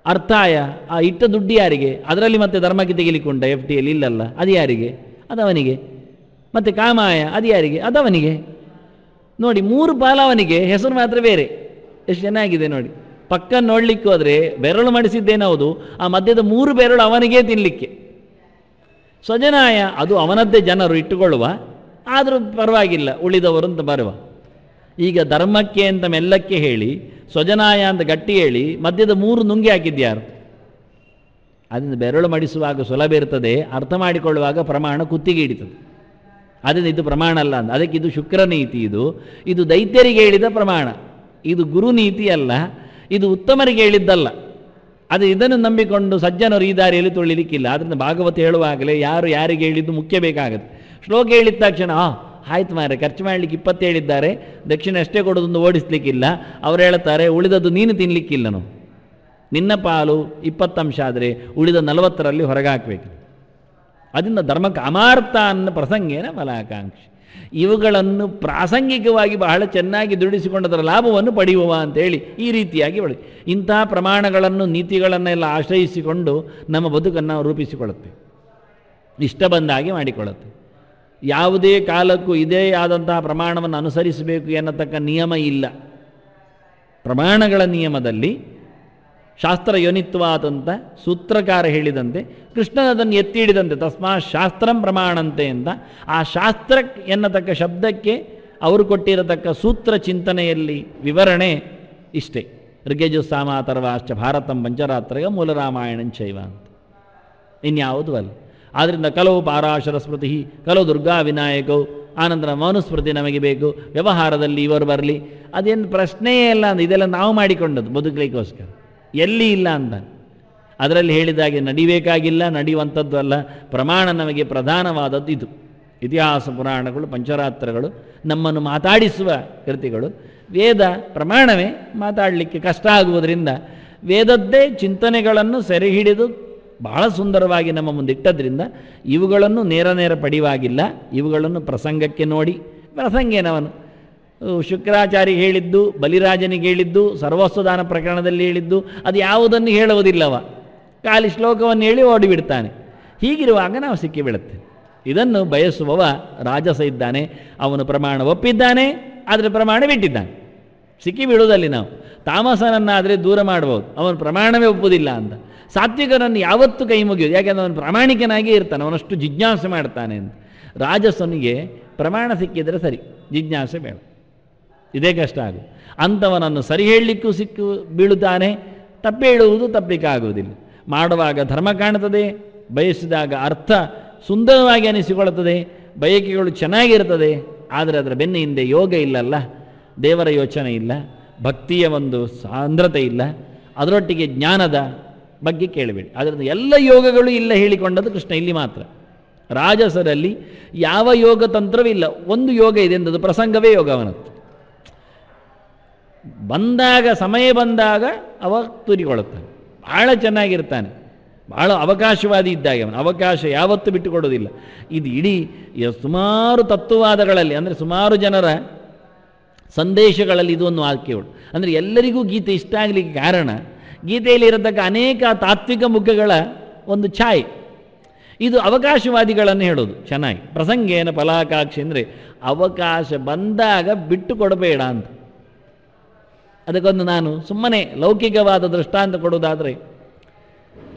ಅರ್ಥಾಯ, ಆ ಇಟ್ಟ ದುಡ್ಡು ಯಾರಿಗೆ? ಅದರಲ್ಲಿ ಮತ್ತೆ ಧರ್ಮಕ್ಕೆ ತೆಗಿಲಿಕ್ಕುಂಟ FDಯಲ್ಲಿ ಇಲ್ಲಲ್ಲ, ಅದು ಯಾರಿಗೆ? ಅದವನಿಗೆ. ಮತ್ತು ಕಾಮಾಯ, ಅದು ಯಾರಿಗೆ? ಅದವನಿಗೆ. ನೋಡಿ, 3 ಪಾಲ ಅವನಿಗೆ, ಹೆಸರು ಮಾತ್ರ ಬೇರೆ. ಎಷ್ಟು ಚೆನ್ನಾಗಿದೆ ನೋಡಿ. ಪಕ್ಕ ನೋಡ್ಲಿಕ್ಕೆ ಹೋದರೆ ಬೆರಳು ಮಾಡಿಸಿದ್ದೇನವುದು, ಆ ಮಧ್ಯದ 3 ಬೆರಳು ಅವನಿಗೇ ತಿನ್ನಲಿಕ್ಕೆ. ಸ್ವಜನಾಯ, ಅದು ಅವನದ್ದೇ ಜನರು ಇಟ್ಟುಕೊಳ್ಳುವ, ಆದರೂ ಪರವಾಗಿಲ್ಲ ಉಳಿದವರು ಅಂತ ಬರುವ. ಈಗ ಧರ್ಮಕ್ಕೆ ಅಂತ ಮೆಲ್ಲಕ್ಕೆ ಹೇಳಿ, ಸ್ವಜನಾಯ ಅಂತ ಗಟ್ಟಿ ಹೇಳಿ, ಮಧ್ಯದ 3 ನುಂಗಿ ಹಾಕಿದ್ಯಾರು? ಅದರಿಂದ ಬೆರಳು ಮಡಿಸುವಾಗ ಸುಲಭ ಇರ್ತದೆ, ಅರ್ಥ ಮಾಡಿಕೊಳ್ಳುವಾಗ ಪ್ರಮಾಣ ಕುತ್ತಿಗೆ ಹಿಡಿತದೆ. ಅದರಿಂದ ಇದು ಪ್ರಮಾಣ ಅಲ್ಲ ಅಂತ. ಅದಕ್ಕೆ ಇದು ಶುಕ್ರ ನೀತಿ. ಇದು ದೈತ್ಯರಿಗೆ ಹೇಳಿದ ಪ್ರಮಾಣ, ಇದು ಗುರು ನೀತಿ ಅಲ್ಲ. ಇದು ಉತ್ತಮರಿಗೆ ಹೇಳಿದ್ದಲ್ಲ. ಅದು ಇದನ್ನು ನಂಬಿಕೊಂಡು ಸಜ್ಜನರು ಈ ದಾರಿಯಲ್ಲಿ ತುಳಿಲಿಕ್ಕಿಲ್ಲ. ಆದ್ದರಿಂದ ಭಾಗವತ ಹೇಳುವಾಗಲೇ ಯಾರು ಯಾರಿಗೆ ಹೇಳಿದ್ದು ಮುಖ್ಯ ಬೇಕಾಗುತ್ತೆ. ಶ್ಲೋಕ ಹೇಳಿದ ತಕ್ಷಣ ಆಯ್ತು ಮಾರೆ, ಖರ್ಚು ಮಾಡಲಿಕ್ಕೆ 20 ಹೇಳಿದ್ದಾರೆ, ದಕ್ಷಿಣ ಅಷ್ಟೇ ಕೊಡೋದೊಂದು ಓಡಿಸ್ಲಿಕ್ಕಿಲ್ಲ. ಅವ್ರು ಹೇಳ್ತಾರೆ ಉಳಿದದ್ದು ನೀನು ತಿನ್ನಲಿಕ್ಕಿಲ್ಲನು, ನಿನ್ನ ಪಾಲು 20 ಅಂಶ ಆದರೆ ಉಳಿದ 40ರಲ್ಲಿ ಹೊರಗೆ ಹಾಕಬೇಕು. ಅದರಿಂದ ಧರ್ಮಕ್ಕೆ ಅಮಾರ್ಥ ಅನ್ನೋ ಪ್ರಸಂಗೇನ ಫಲಾಕಾಂಕ್ಷಿ. ಇವುಗಳನ್ನು ಪ್ರಾಸಂಗಿಕವಾಗಿ ಬಹಳ ಚೆನ್ನಾಗಿ ದುಡಿಸಿಕೊಂಡದರ ಲಾಭವನ್ನು ಪಡೆಯುವ ಅಂತೇಳಿ ಈ ರೀತಿಯಾಗಿ ಇಂತಹ ಪ್ರಮಾಣಗಳನ್ನು ನೀತಿಗಳನ್ನೆಲ್ಲ ಆಶ್ರಯಿಸಿಕೊಂಡು ನಮ್ಮ ಬದುಕನ್ನು ರೂಪಿಸಿಕೊಳ್ಳುತ್ತೆ, ಇಷ್ಟ ಬಂದಾಗಿ ಮಾಡಿಕೊಳ್ಳುತ್ತೆ. ಯಾವುದೇ ಕಾಲಕ್ಕೂ ಇದೇ ಆದಂತಹ ಪ್ರಮಾಣವನ್ನು ಅನುಸರಿಸಬೇಕು ಎನ್ನತಕ್ಕ ನಿಯಮ ಇಲ್ಲ. ಪ್ರಮಾಣಗಳ ನಿಯಮದಲ್ಲಿ ಶಾಸ್ತ್ರಯೋನಿತ್ವಾದಂತ ಸೂತ್ರಕಾರ ಹೇಳಿದಂತೆ ಕೃಷ್ಣನದನ್ನು ಎತ್ತಿ ಹಿಡಿದಂತೆ ತಸ್ಮಾ ಶಾಸ್ತ್ರಂ ಪ್ರಮಾಣಂತೆ ಅಂತ ಆ ಶಾಸ್ತ್ರ ಎನ್ನತಕ್ಕ ಶಬ್ದಕ್ಕೆ ಅವರು ಕೊಟ್ಟಿರತಕ್ಕ ಸೂತ್ರ ಚಿಂತನೆಯಲ್ಲಿ ವಿವರಣೆ ಇಷ್ಟೇ. ಋಗ್ಯಜು ಸಾಮ ಅಥರ್ವಾಶ್ಚ ಭಾರತಂ ಪಂಚರಾತ್ರಯ ಮೂಲ ರಾಮಾಯಣಂಚೈವ ಅಂತ, ಇನ್ಯಾವುದೂ ಅಲ್ಲ. ಆದ್ದರಿಂದ ಕೆಲವು ಪಾರಾಶರ ಸ್ಮೃತಿ, ಕೆಲವು ದುರ್ಗಾ ವಿನಾಯಕವು, ಆನಂತರ ಮನುಸ್ಮೃತಿ ನಮಗೆ ಬೇಕು, ವ್ಯವಹಾರದಲ್ಲಿ ಇವರು ಬರಲಿ, ಅದೇನು ಪ್ರಶ್ನೆಯೇ ಇಲ್ಲ ಅಂತ. ಇದೆಲ್ಲ ನಾವು ಮಾಡಿಕೊಂಡದ್ದು ಬದುಕಲಿಕ್ಕೋಸ್ಕರ, ಎಲ್ಲಿ ಇಲ್ಲ ಅಂತ. ಅದರಲ್ಲಿ ಹೇಳಿದಾಗೆ ನಡಿಬೇಕಾಗಿಲ್ಲ, ನಡೆಯುವಂಥದ್ದು ಅಲ್ಲ. ಪ್ರಮಾಣ ನಮಗೆ ಪ್ರಧಾನವಾದದ್ದು ಇದು. ಇತಿಹಾಸ ಪುರಾಣಗಳು, ಪಂಚರಾತ್ರಗಳು ನಮ್ಮನ್ನು ಮಾತಾಡಿಸುವ ಕೃತಿಗಳು. ವೇದ ಪ್ರಮಾಣವೇ ಮಾತಾಡಲಿಕ್ಕೆ ಕಷ್ಟ ಆಗುವುದರಿಂದ ವೇದದ್ದೇ ಚಿಂತನೆಗಳನ್ನು ಸೆರೆ ಹಿಡಿದು ಬಹಳ ಸುಂದರವಾಗಿ ನಮ್ಮ ಮುಂದಿಟ್ಟದ್ರಿಂದ ಇವುಗಳನ್ನು ನೇರ ಪಡೆಯುವಾಗಿಲ್ಲ. ಇವುಗಳನ್ನು ಪ್ರಸಂಗಕ್ಕೆ ನೋಡಿ, ಪ್ರಸಂಗೇನವನು ಶುಕ್ರಾಚಾರ್ಯ ಹೇಳಿದ್ದು, ಬಲಿರಾಜನಿಗೆ ಹೇಳಿದ್ದು, ಸರ್ವಸ್ವದಾನ ಪ್ರಕರಣದಲ್ಲಿ ಹೇಳಿದ್ದು, ಅದು ಯಾವುದನ್ನು ಹೇಳುವುದಿಲ್ಲವ, ಖಾಲಿ ಶ್ಲೋಕವನ್ನು ಹೇಳಿ ಓಡಿಬಿಡ್ತಾನೆ. ಹೀಗಿರುವಾಗ ನಾವು ಸಿಕ್ಕಿಬಿಡುತ್ತೆ. ಇದನ್ನು ಬಯಸುವವ ರಾಜಸ ಇದ್ದಾನೆ, ಅವನು ಪ್ರಮಾಣ ಒಪ್ಪಿದ್ದಾನೆ, ಆದರೆ ಪ್ರಮಾಣ ಬಿಟ್ಟಿದ್ದಾನೆ. ಸಿಕ್ಕಿಬಿಡುವುದಲ್ಲಿ ನಾವು ತಾಮಸನನ್ನಾದರೆ ದೂರ ಮಾಡ್ಬೋದು, ಅವನು ಪ್ರಮಾಣವೇ ಒಪ್ಪುವುದಿಲ್ಲ ಅಂತ. ಸಾತ್ವಿಕನನ್ನು ಯಾವತ್ತೂ ಕೈ ಮುಗಿಯೋದು, ಯಾಕೆಂದರೆ ಅವನು ಪ್ರಾಮಾಣಿಕನಾಗಿಯೇ ಇರ್ತಾನೆ, ಅವನಷ್ಟು ಜಿಜ್ಞಾಸೆ ಮಾಡ್ತಾನೆ ಅಂತ. ರಾಜಸನಿಗೆ ಪ್ರಮಾಣ ಸಿಕ್ಕಿದರೆ ಸರಿ, ಜಿಜ್ಞಾಸೆ ಬೇಡ, ಇದೇ ಕಷ್ಟ ಆಗುತ್ತೆ. ಅಂಥವನನ್ನು ಸರಿ ಹೇಳಲಿಕ್ಕೂ ಬೀಳುತ್ತಾನೆ, ತಪ್ಪು ಹೇಳುವುದು ತಪ್ಪಲಿಕ್ಕಾಗುವುದಿಲ್ಲ. ಮಾಡುವಾಗ ಧರ್ಮ ಕಾಣುತ್ತದೆ, ಬಯಸಿದಾಗ ಅರ್ಥ ಸುಂದರವಾಗಿ ಅನಿಸಿಕೊಳ್ಳುತ್ತದೆ, ಬಯಕೆಗಳು ಚೆನ್ನಾಗಿರ್ತದೆ. ಆದರೆ ಅದರ ಬೆನ್ನ ಹಿಂದೆ ಯೋಗ ಇಲ್ಲಲ್ಲ, ದೇವರ ಯೋಚನೆ ಇಲ್ಲ, ಭಕ್ತಿಯ ಒಂದು ಸಾಂದ್ರತೆ ಇಲ್ಲ, ಅದರೊಟ್ಟಿಗೆ ಜ್ಞಾನದ ಬಗ್ಗೆ ಕೇಳಬೇಡಿ. ಅದರಿಂದ ಎಲ್ಲ ಯೋಗಗಳು ಇಲ್ಲ ಹೇಳಿಕೊಂಡದ್ದು ಕೃಷ್ಣ ಇಲ್ಲಿ ಮಾತ್ರ. ರಾಜಸರಲ್ಲಿ ಯಾವ ಯೋಗ ತಂತ್ರವಿಲ್ಲ. ಒಂದು ಯೋಗ ಇದೆ ಎಂದದು ಪ್ರಸಂಗವೇ ಯೋಗ ಅವನದ್ದು. ಬಂದಾಗ ಸಮಯ ಬಂದಾಗ ಅವ ತೂರಿಕೊಳ್ಳುತ್ತಾನೆ, ಭಾಳ ಚೆನ್ನಾಗಿರ್ತಾನೆ, ಭಾಳ ಅವಕಾಶವಾದಿ ಇದ್ದಾಗ ಅವನು ಅವಕಾಶ ಯಾವತ್ತೂ ಬಿಟ್ಟುಕೊಡೋದಿಲ್ಲ. ಇದು ಇಡೀ ಸುಮಾರು ತತ್ವವಾದಗಳಲ್ಲಿ, ಅಂದರೆ ಸುಮಾರು ಜನರ ಸಂದೇಶಗಳಲ್ಲಿ ಇದು ಒಂದು ವಾಕ್ಯಗಳು. ಅಂದರೆ ಎಲ್ಲರಿಗೂ ಗೀತೆ ಇಷ್ಟ ಆಗಲಿಕ್ಕೆ ಕಾರಣ ಗೀತೆಯಲ್ಲಿ ಇರತಕ್ಕ ಅನೇಕ ತಾತ್ವಿಕ ಮುಖಗಳ ಒಂದು ಛಾಯೆ. ಇದು ಅವಕಾಶವಾದಿಗಳನ್ನು ಹೇಳೋದು ಚೆನ್ನಾಗಿ. ಪ್ರಸಂಗೇನ ಫಲಾಕಾಂಕ್ಷಿ ಅಂದರೆ ಅವಕಾಶ ಬಂದಾಗ ಬಿಟ್ಟು ಕೊಡಬೇಡ ಅಂತ. ಅದಕ್ಕೊಂದು ನಾನು ಸುಮ್ಮನೆ ಲೌಕಿಕವಾದ ದೃಷ್ಟಾಂತ ಕೊಡೋದಾದರೆ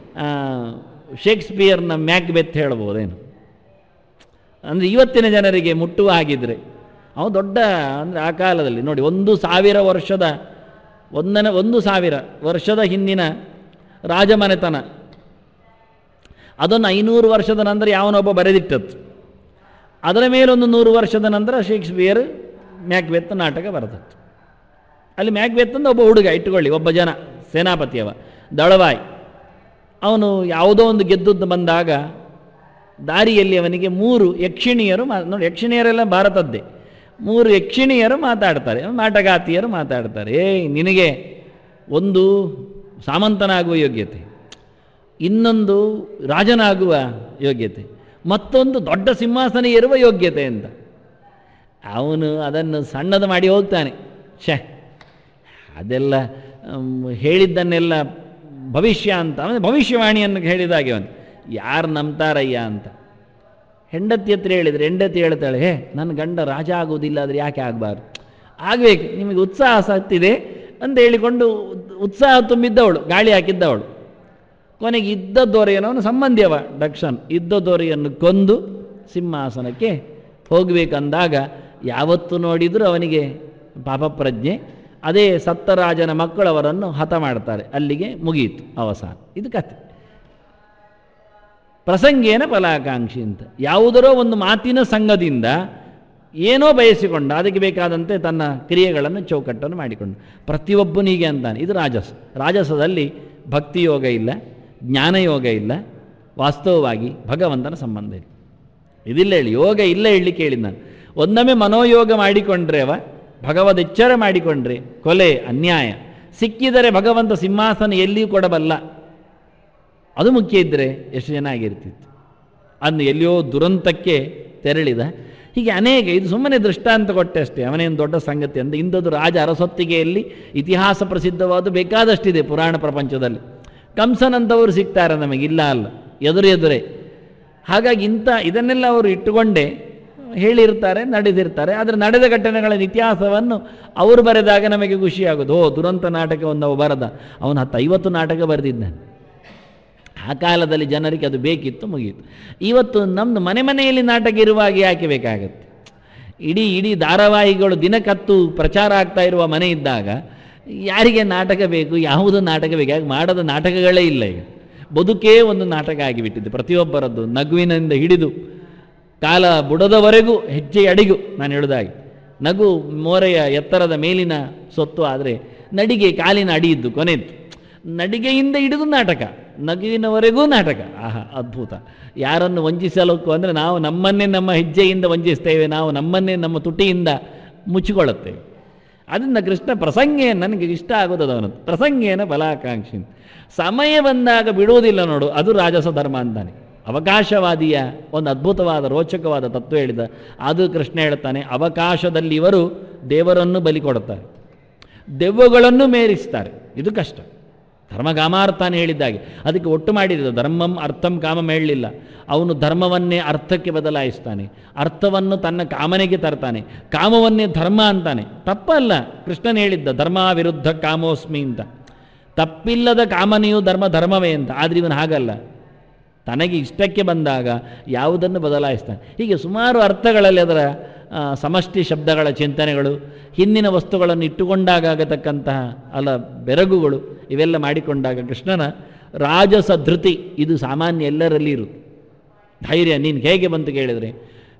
ಶೇಕ್ಸ್ಪಿಯರ್ನ ಮ್ಯಾಕ್ಬೆತ್ ಹೇಳ್ಬೋದೇನು. ಅಂದರೆ ಇವತ್ತಿನ ಜನರಿಗೆ ಮುಟ್ಟುವ ಹಾಗಿದ್ರೆ ಅವನು ದೊಡ್ಡ, ಅಂದರೆ ಆ ಕಾಲದಲ್ಲಿ ನೋಡಿ 1,000 ವರ್ಷದ 1,000 ವರ್ಷದ ಹಿಂದಿನ ರಾಜಮನೆತನ, ಅದನ್ನು 500 ವರ್ಷದ ನಂತರ ಯಾವನೊಬ್ಬ ಬರೆದಿಟ್ಟದ್ದು. ಅದರ ಮೇಲೊಂದು 100 ವರ್ಷದ ನಂತರ ಶೇಕ್ಸ್ಪಿಯರ್ ಮ್ಯಾಕ್ಬೆತ್ ನಾಟಕ ಬರೆದದ್ದು. ಅಲ್ಲಿ ಮ್ಯಾಕ್ಬೆತ್ ಅಂತ ಒಬ್ಬ ಹುಡುಗ ಇಟ್ಟುಕೊಳ್ಳಿ, ಒಬ್ಬ ಜನ ಸೇನಾಪತಿಯವ ದಳವಾಯಿ. ಅವನು ಯಾವುದೋ ಒಂದು ಗೆದ್ದದ್ದು ಬಂದಾಗ ದಾರಿಯಲ್ಲಿ ಅವನಿಗೆ 3 ಯಕ್ಷಿಣಿಯರು ನೋಡಿ, ಯಕ್ಷಿಣಿಯರೆಲ್ಲ ಭಾರತದ್ದೇ, 3 ಯಕ್ಷಿಣಿಯರು ಮಾತಾಡ್ತಾರೆ, ನಾಟಗಾತಿಯರು ಮಾತಾಡ್ತಾರೆ. ನಿನಗೆ ಒಂದು ಸಾಮಂತನಾಗುವ ಯೋಗ್ಯತೆ, ಇನ್ನೊಂದು ರಾಜನಾಗುವ ಯೋಗ್ಯತೆ, ಮತ್ತೊಂದು ದೊಡ್ಡ ಸಿಂಹಾಸನ ಏರುವ ಯೋಗ್ಯತೆ ಅಂತ. ಅವನು ಅದನ್ನು ಸಣ್ಣದು ಮಾಡಿ ಹೋಗ್ತಾನೆ. ಅದೆಲ್ಲ ಹೇಳಿದ್ದನ್ನೆಲ್ಲ ಭವಿಷ್ಯ ಅಂತ, ಅಂದರೆ ಭವಿಷ್ಯವಾಣಿಯನ್ನು ಹೇಳಿದಾಗೆ ಅವನು ಯಾರು ನಂಬ್ತಾರಯ್ಯ ಅಂತ. ಹೆಂಡತಿ ಹತ್ರ ಹೇಳಿದರೆ ಹೆಂಡತಿ ಹೇಳ್ತಾಳೆ, ನನ್ನ ಗಂಡ ರಾಜ ಆಗುವುದಿಲ್ಲ, ಆದರೆ ಯಾಕೆ ಆಗಬಾರ್ದು, ಆಗಬೇಕು, ನಿಮಗೆ ಉತ್ಸಾಹ ಸತ್ತಿದೆ ಅಂತ ಹೇಳಿಕೊಂಡು ಉತ್ಸಾಹ ತುಂಬಿದ್ದವಳು, ಗಾಳಿ ಹಾಕಿದ್ದವಳು. ಕೊನೆಗೆ ಇದ್ದ ದೊರೆಯನವನು ಸಂಬಂಧಿಯವ ದಕ್ಷನ್, ಇದ್ದ ದೊರೆಯನ್ನು ಕೊಂದು ಸಿಂಹಾಸನಕ್ಕೆ ಹೋಗಬೇಕಂದಾಗ ಯಾವತ್ತು ನೋಡಿದರೂ ಅವನಿಗೆ ಪಾಪಪ್ರಜ್ಞೆ. ಅದೇ ಸತ್ತರಾಜನ ಮಕ್ಕಳು ಅವರನ್ನು ಹತ ಮಾಡ್ತಾರೆ. ಅಲ್ಲಿಗೆ ಮುಗಿಯಿತು ಅವಸಾನ. ಇದು ಕಥೆ. ಪ್ರಸಂಗೇನ ಫಲಾಕಾಂಕ್ಷಿ ಅಂತ ಯಾವುದರೋ ಒಂದು ಮಾತಿನ ಸಂಘದಿಂದ ಏನೋ ಬಯಸಿಕೊಂಡ, ಅದಕ್ಕೆ ಬೇಕಾದಂತೆ ತನ್ನ ಕ್ರಿಯೆಗಳನ್ನು ಚೌಕಟ್ಟನ್ನು ಮಾಡಿಕೊಂಡು ಪ್ರತಿಯೊಬ್ಬನಿಗೆ ಅಂತಾನೆ. ಇದು ರಾಜಸ. ರಾಜಸದಲ್ಲಿ ಭಕ್ತಿಯೋಗ ಇಲ್ಲ, ಜ್ಞಾನಯೋಗ ಇಲ್ಲ, ವಾಸ್ತವವಾಗಿ ಭಗವಂತನ ಸಂಬಂಧ ಇಲ್ಲ. ಇದಿಲ್ಲ ಹೇಳಿ, ಯೋಗ ಇಲ್ಲ ಹೇಳಲಿಕ್ಕೆ ಹೇಳಿದ ನಾನು. ಒಂದೊಮ್ಮೆ ಮನೋಯೋಗ ಮಾಡಿಕೊಂಡ್ರೆ ಭಗವದೆಚ್ಚರ ಮಾಡಿಕೊಂಡ್ರೆ ಕೊಲೆ ಅನ್ಯಾಯ ಸಿಕ್ಕಿದರೆ ಭಗವಂತ ಸಿಂಹಾಸನ ಎಲ್ಲಿಯೂ ಕೊಡಬಲ್ಲ. ಅದು ಮುಖ್ಯ ಇದ್ದರೆ ಎಷ್ಟು ಚೆನ್ನಾಗಿರ್ತಿತ್ತು. ಅಂದು ಎಲ್ಲಿಯೋ ದುರಂತಕ್ಕೆ ತೆರಳಿದ. ಹೀಗೆ ಅನೇಕ, ಇದು ಸುಮ್ಮನೆ ದೃಷ್ಟಾಂತ ಕೊಟ್ಟೆ ಅಷ್ಟೇ, ಅವನೇನು ದೊಡ್ಡ ಸಂಗತಿ ಅಂತ. ಇಂಥದ್ದು ರಾಜ ಅರಸೊತ್ತಿಗೆಯಲ್ಲಿ ಇತಿಹಾಸ ಪ್ರಸಿದ್ಧವಾದ ಬೇಕಾದಷ್ಟಿದೆ ಪುರಾಣ ಪ್ರಪಂಚದಲ್ಲಿ. ಕಂಸನಂತವರು ಸಿಗ್ತಾರೆ ನಮಗೆ, ಇಲ್ಲ ಅಲ್ಲ, ಎದುರೇ. ಹಾಗಾಗಿ ಇದನ್ನೆಲ್ಲ ಅವರು ಇಟ್ಟುಕೊಂಡೇ ಹೇಳಿರ್ತಾರೆ, ನಡೆದಿರ್ತಾರೆ. ಆದರೆ ನಡೆದ ಘಟನೆಗಳ ಇತಿಹಾಸವನ್ನು ಅವರು ಬರೆದಾಗ ನಮಗೆ ಖುಷಿಯಾಗೋದು. ದುರಂತ ನಾಟಕವನ್ನು ಅವು ಬರೆದ, ಅವನು 10-50 ನಾಟಕ ಬರೆದಿದ್ದಾನೆ. ಆ ಕಾಲದಲ್ಲಿ ಜನರಿಗೆ ಅದು ಬೇಕಿತ್ತು, ಮುಗಿಯಿತು. ಇವತ್ತು ನಮ್ಮದು ಮನೆಯಲ್ಲಿ ನಾಟಕ ಇರುವಾಗ ಯಾಕೆ ಬೇಕಾಗತ್ತೆ? ಇಡೀ ಧಾರಾವಾಹಿಗಳು ದಿನಕ್ಕತ್ತು ಪ್ರಚಾರ ಆಗ್ತಾ ಇರುವ ಮನೆ ಇದ್ದಾಗ ಯಾರಿಗೆ ನಾಟಕ ಬೇಕು, ಯಾವುದು ನಾಟಕ ಬೇಕು? ಯಾಕೆ ಮಾಡದ ನಾಟಕಗಳೇ ಇಲ್ಲ ಈಗ. ಬದುಕೇ ಒಂದು ನಾಟಕ ಆಗಿಬಿಟ್ಟಿದೆ ಪ್ರತಿಯೊಬ್ಬರದ್ದು. ನಗುವಿನಿಂದ ಹಿಡಿದು ಕಾಲ ಬುಡದವರೆಗೂ ಹೆಜ್ಜೆ ಅಡಿಗೂ. ನಾನು ಹೇಳೋದಾಗಿ, ನಗು ಮೋರೆಯ ಎತ್ತರದ ಮೇಲಿನ ಸೊತ್ತು, ಆದರೆ ನಡಿಗೆ ಕಾಲಿನ ಅಡಿಯಿದ್ದು ಕೊನೆದ್ದು. ನಡಿಗೆಯಿಂದ ಹಿಡಿದು ನಾಟಕ, ನಗುವಿನವರೆಗೂ ನಾಟಕ. ಆಹಾ, ಅದ್ಭುತ. ಯಾರನ್ನು ವಂಚಿಸಲಕ್ಕೂ ಅಂದರೆ ನಾವು ನಮ್ಮನ್ನೇ ನಮ್ಮ ಹೆಜ್ಜೆಯಿಂದ ವಂಚಿಸ್ತೇವೆ, ನಾವು ನಮ್ಮನ್ನೇ ನಮ್ಮ ತುಟಿಯಿಂದ ಮುಚ್ಚಿಕೊಳ್ಳುತ್ತೇವೆ. ಅದರಿಂದ ಕೃಷ್ಣ ಪ್ರಸಂಗೇನ, ನನಗೆ ಇಷ್ಟ ಆಗೋದು ಅವನದ್ದು, ಪ್ರಸಂಗೇನ ಫಲಾಕಾಂಕ್ಷಿ. ಸಮಯ ಬಂದಾಗ ಬಿಡುವುದಿಲ್ಲ ನೋಡು, ಅದು ರಾಜಸ ಧರ್ಮ ಅಂತಾನೆ. ಅವಕಾಶವಾದಿಯ ಒಂದು ಅದ್ಭುತವಾದ ರೋಚಕವಾದ ತತ್ವ ಹೇಳಿದ. ಅದು ಕೃಷ್ಣ ಹೇಳ್ತಾನೆ, ಅವಕಾಶದಲ್ಲಿ ಇವರು ದೇವರನ್ನು ಬಲಿ ಕೊಡುತ್ತಾರೆ, ದೆವ್ವಗಳನ್ನು ಮೇರಿಸ್ತಾರೆ. ಇದು ಕಷ್ಟ. ಧರ್ಮ ಕಾಮಾರ್ಥಾನೆ ಹೇಳಿದ್ದಾಗೆ ಅದಕ್ಕೆ ಒಟ್ಟು ಮಾಡಿದ. ಧರ್ಮಂ ಅರ್ಥಂ ಕಾಮಂ ಹೇಳಲಿಲ್ಲ. ಅವನು ಧರ್ಮವನ್ನೇ ಅರ್ಥಕ್ಕೆ ಬದಲಾಯಿಸ್ತಾನೆ, ಅರ್ಥವನ್ನು ತನ್ನ ಕಾಮನೆಗೆ ತರ್ತಾನೆ, ಕಾಮವನ್ನೇ ಧರ್ಮ ಅಂತಾನೆ. ತಪ್ಪಲ್ಲ, ಕೃಷ್ಣನ್ ಹೇಳಿದ್ದ ಧರ್ಮ ವಿರುದ್ಧ ಕಾಮೋಸ್ಮಿ ಅಂತ. ತಪ್ಪಿಲ್ಲದ ಕಾಮನೆಯು ಧರ್ಮವೇ ಅಂತ. ಆದರೆ ಇವನು ಹಾಗಲ್ಲ, ತನಗೆ ಇಷ್ಟಕ್ಕೆ ಬಂದಾಗ ಯಾವುದನ್ನು ಬದಲಾಯಿಸ್ತಾನೆ. ಹೀಗೆ ಸುಮಾರು ಅರ್ಥಗಳಲ್ಲಿ ಅದರ ಸಮಷ್ಟಿ ಶಬ್ದಗಳ ಚಿಂತನೆಗಳು, ಹಿಂದಿನ ವಸ್ತುಗಳನ್ನು ಇಟ್ಟುಕೊಂಡಾಗ ಆಗತಕ್ಕಂತಹ ಬೆರಗುಗಳು, ಇವೆಲ್ಲ ಮಾಡಿಕೊಂಡಾಗ ಕೃಷ್ಣನ ರಾಜಸ ಧೃತಿ ಇದು ಸಾಮಾನ್ಯ ಎಲ್ಲರಲ್ಲಿ ಇರುತ್ತೆ. ಧೈರ್ಯ ನೀನು ಹೇಗೆ ಬಂತು ಕೇಳಿದರೆ,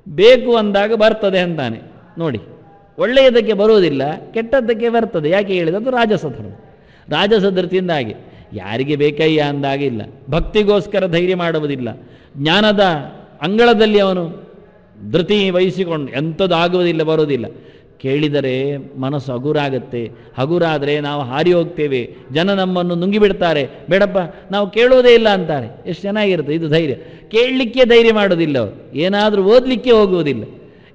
ಬೇಕು ಅಂದಾಗ ಬರ್ತದೆ ಅಂತಾನೆ. ನೋಡಿ, ಒಳ್ಳೆಯದಕ್ಕೆ ಬರುವುದಿಲ್ಲ, ಕೆಟ್ಟದ್ದಕ್ಕೆ ಬರ್ತದೆ. ಯಾಕೆ ಹೇಳಿದ? ಅದು ರಾಜಸ ಧರ್ಮ, ರಾಜಸ ಧೃತಿಯಿಂದ. ಹಾಗೆ ಯಾರಿಗೆ ಬೇಕಯ್ಯ ಅಂದಾಗಿಲ್ಲ. ಭಕ್ತಿಗೋಸ್ಕರ ಧೈರ್ಯ ಮಾಡುವುದಿಲ್ಲ. ಜ್ಞಾನದ ಅಂಗಳದಲ್ಲಿ ಅವನು ಧೃತಿ ವಹಿಸಿಕೊಂಡು ಎಂಥದ್ದು ಆಗುವುದಿಲ್ಲ, ಬರುವುದಿಲ್ಲ. ಕೇಳಿದರೆ ಮನಸ್ಸು ಹಗುರಾಗುತ್ತೆ. ಹಗುರಾದರೆ ನಾವು ಹಾರಿ ಹೋಗ್ತೇವೆ, ಜನ ನಮ್ಮನ್ನು ನುಂಗಿಬಿಡ್ತಾರೆ. ಬೇಡಪ್ಪ, ನಾವು ಕೇಳೋದೇ ಇಲ್ಲ ಅಂತಾರೆ. ಎಷ್ಟು ಚೆನ್ನಾಗಿರುತ್ತೆ ಇದು ಧೈರ್ಯ. ಕೇಳಲಿಕ್ಕೆ ಧೈರ್ಯ ಮಾಡೋದಿಲ್ಲ ಅವರು, ಏನಾದರೂ ಓದಲಿಕ್ಕೆ ಹೋಗುವುದಿಲ್ಲ.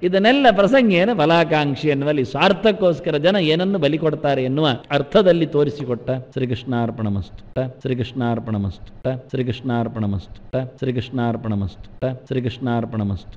ಇದನ್ನೆಲ್ಲ ಪ್ರಸಂಗೇನ ಫಲಾಕಾಂಕ್ಷಿ ಎನ್ನುವಲ್ಲಿ ಸ್ವಾರ್ಥಕ್ಕೋಸ್ಕರ ಜನ ಏನನ್ನು ಬಲಿ ಕೊಡ್ತಾರೆ ಎನ್ನುವ ಅರ್ಥದಲ್ಲಿ ತೋರಿಸಿಕೊಟ್ಟ. ಶ್ರೀಕೃಷ್ಣಾರ್ಪಣಮಸ್ತು, ಶ್ರೀಕೃಷ್ಣಾರ್ಪಣಮಸ್ತು, ಶ್ರೀಕೃಷ್ಣಾರ್ಪಣಮಸ್ತು, ಶ್ರೀಕೃಷ್ಣಾರ್ಪಣಮಸ್ತು, ಶ್ರೀಕೃಷ್ಣಾರ್ಪಣಮಸ್ತು.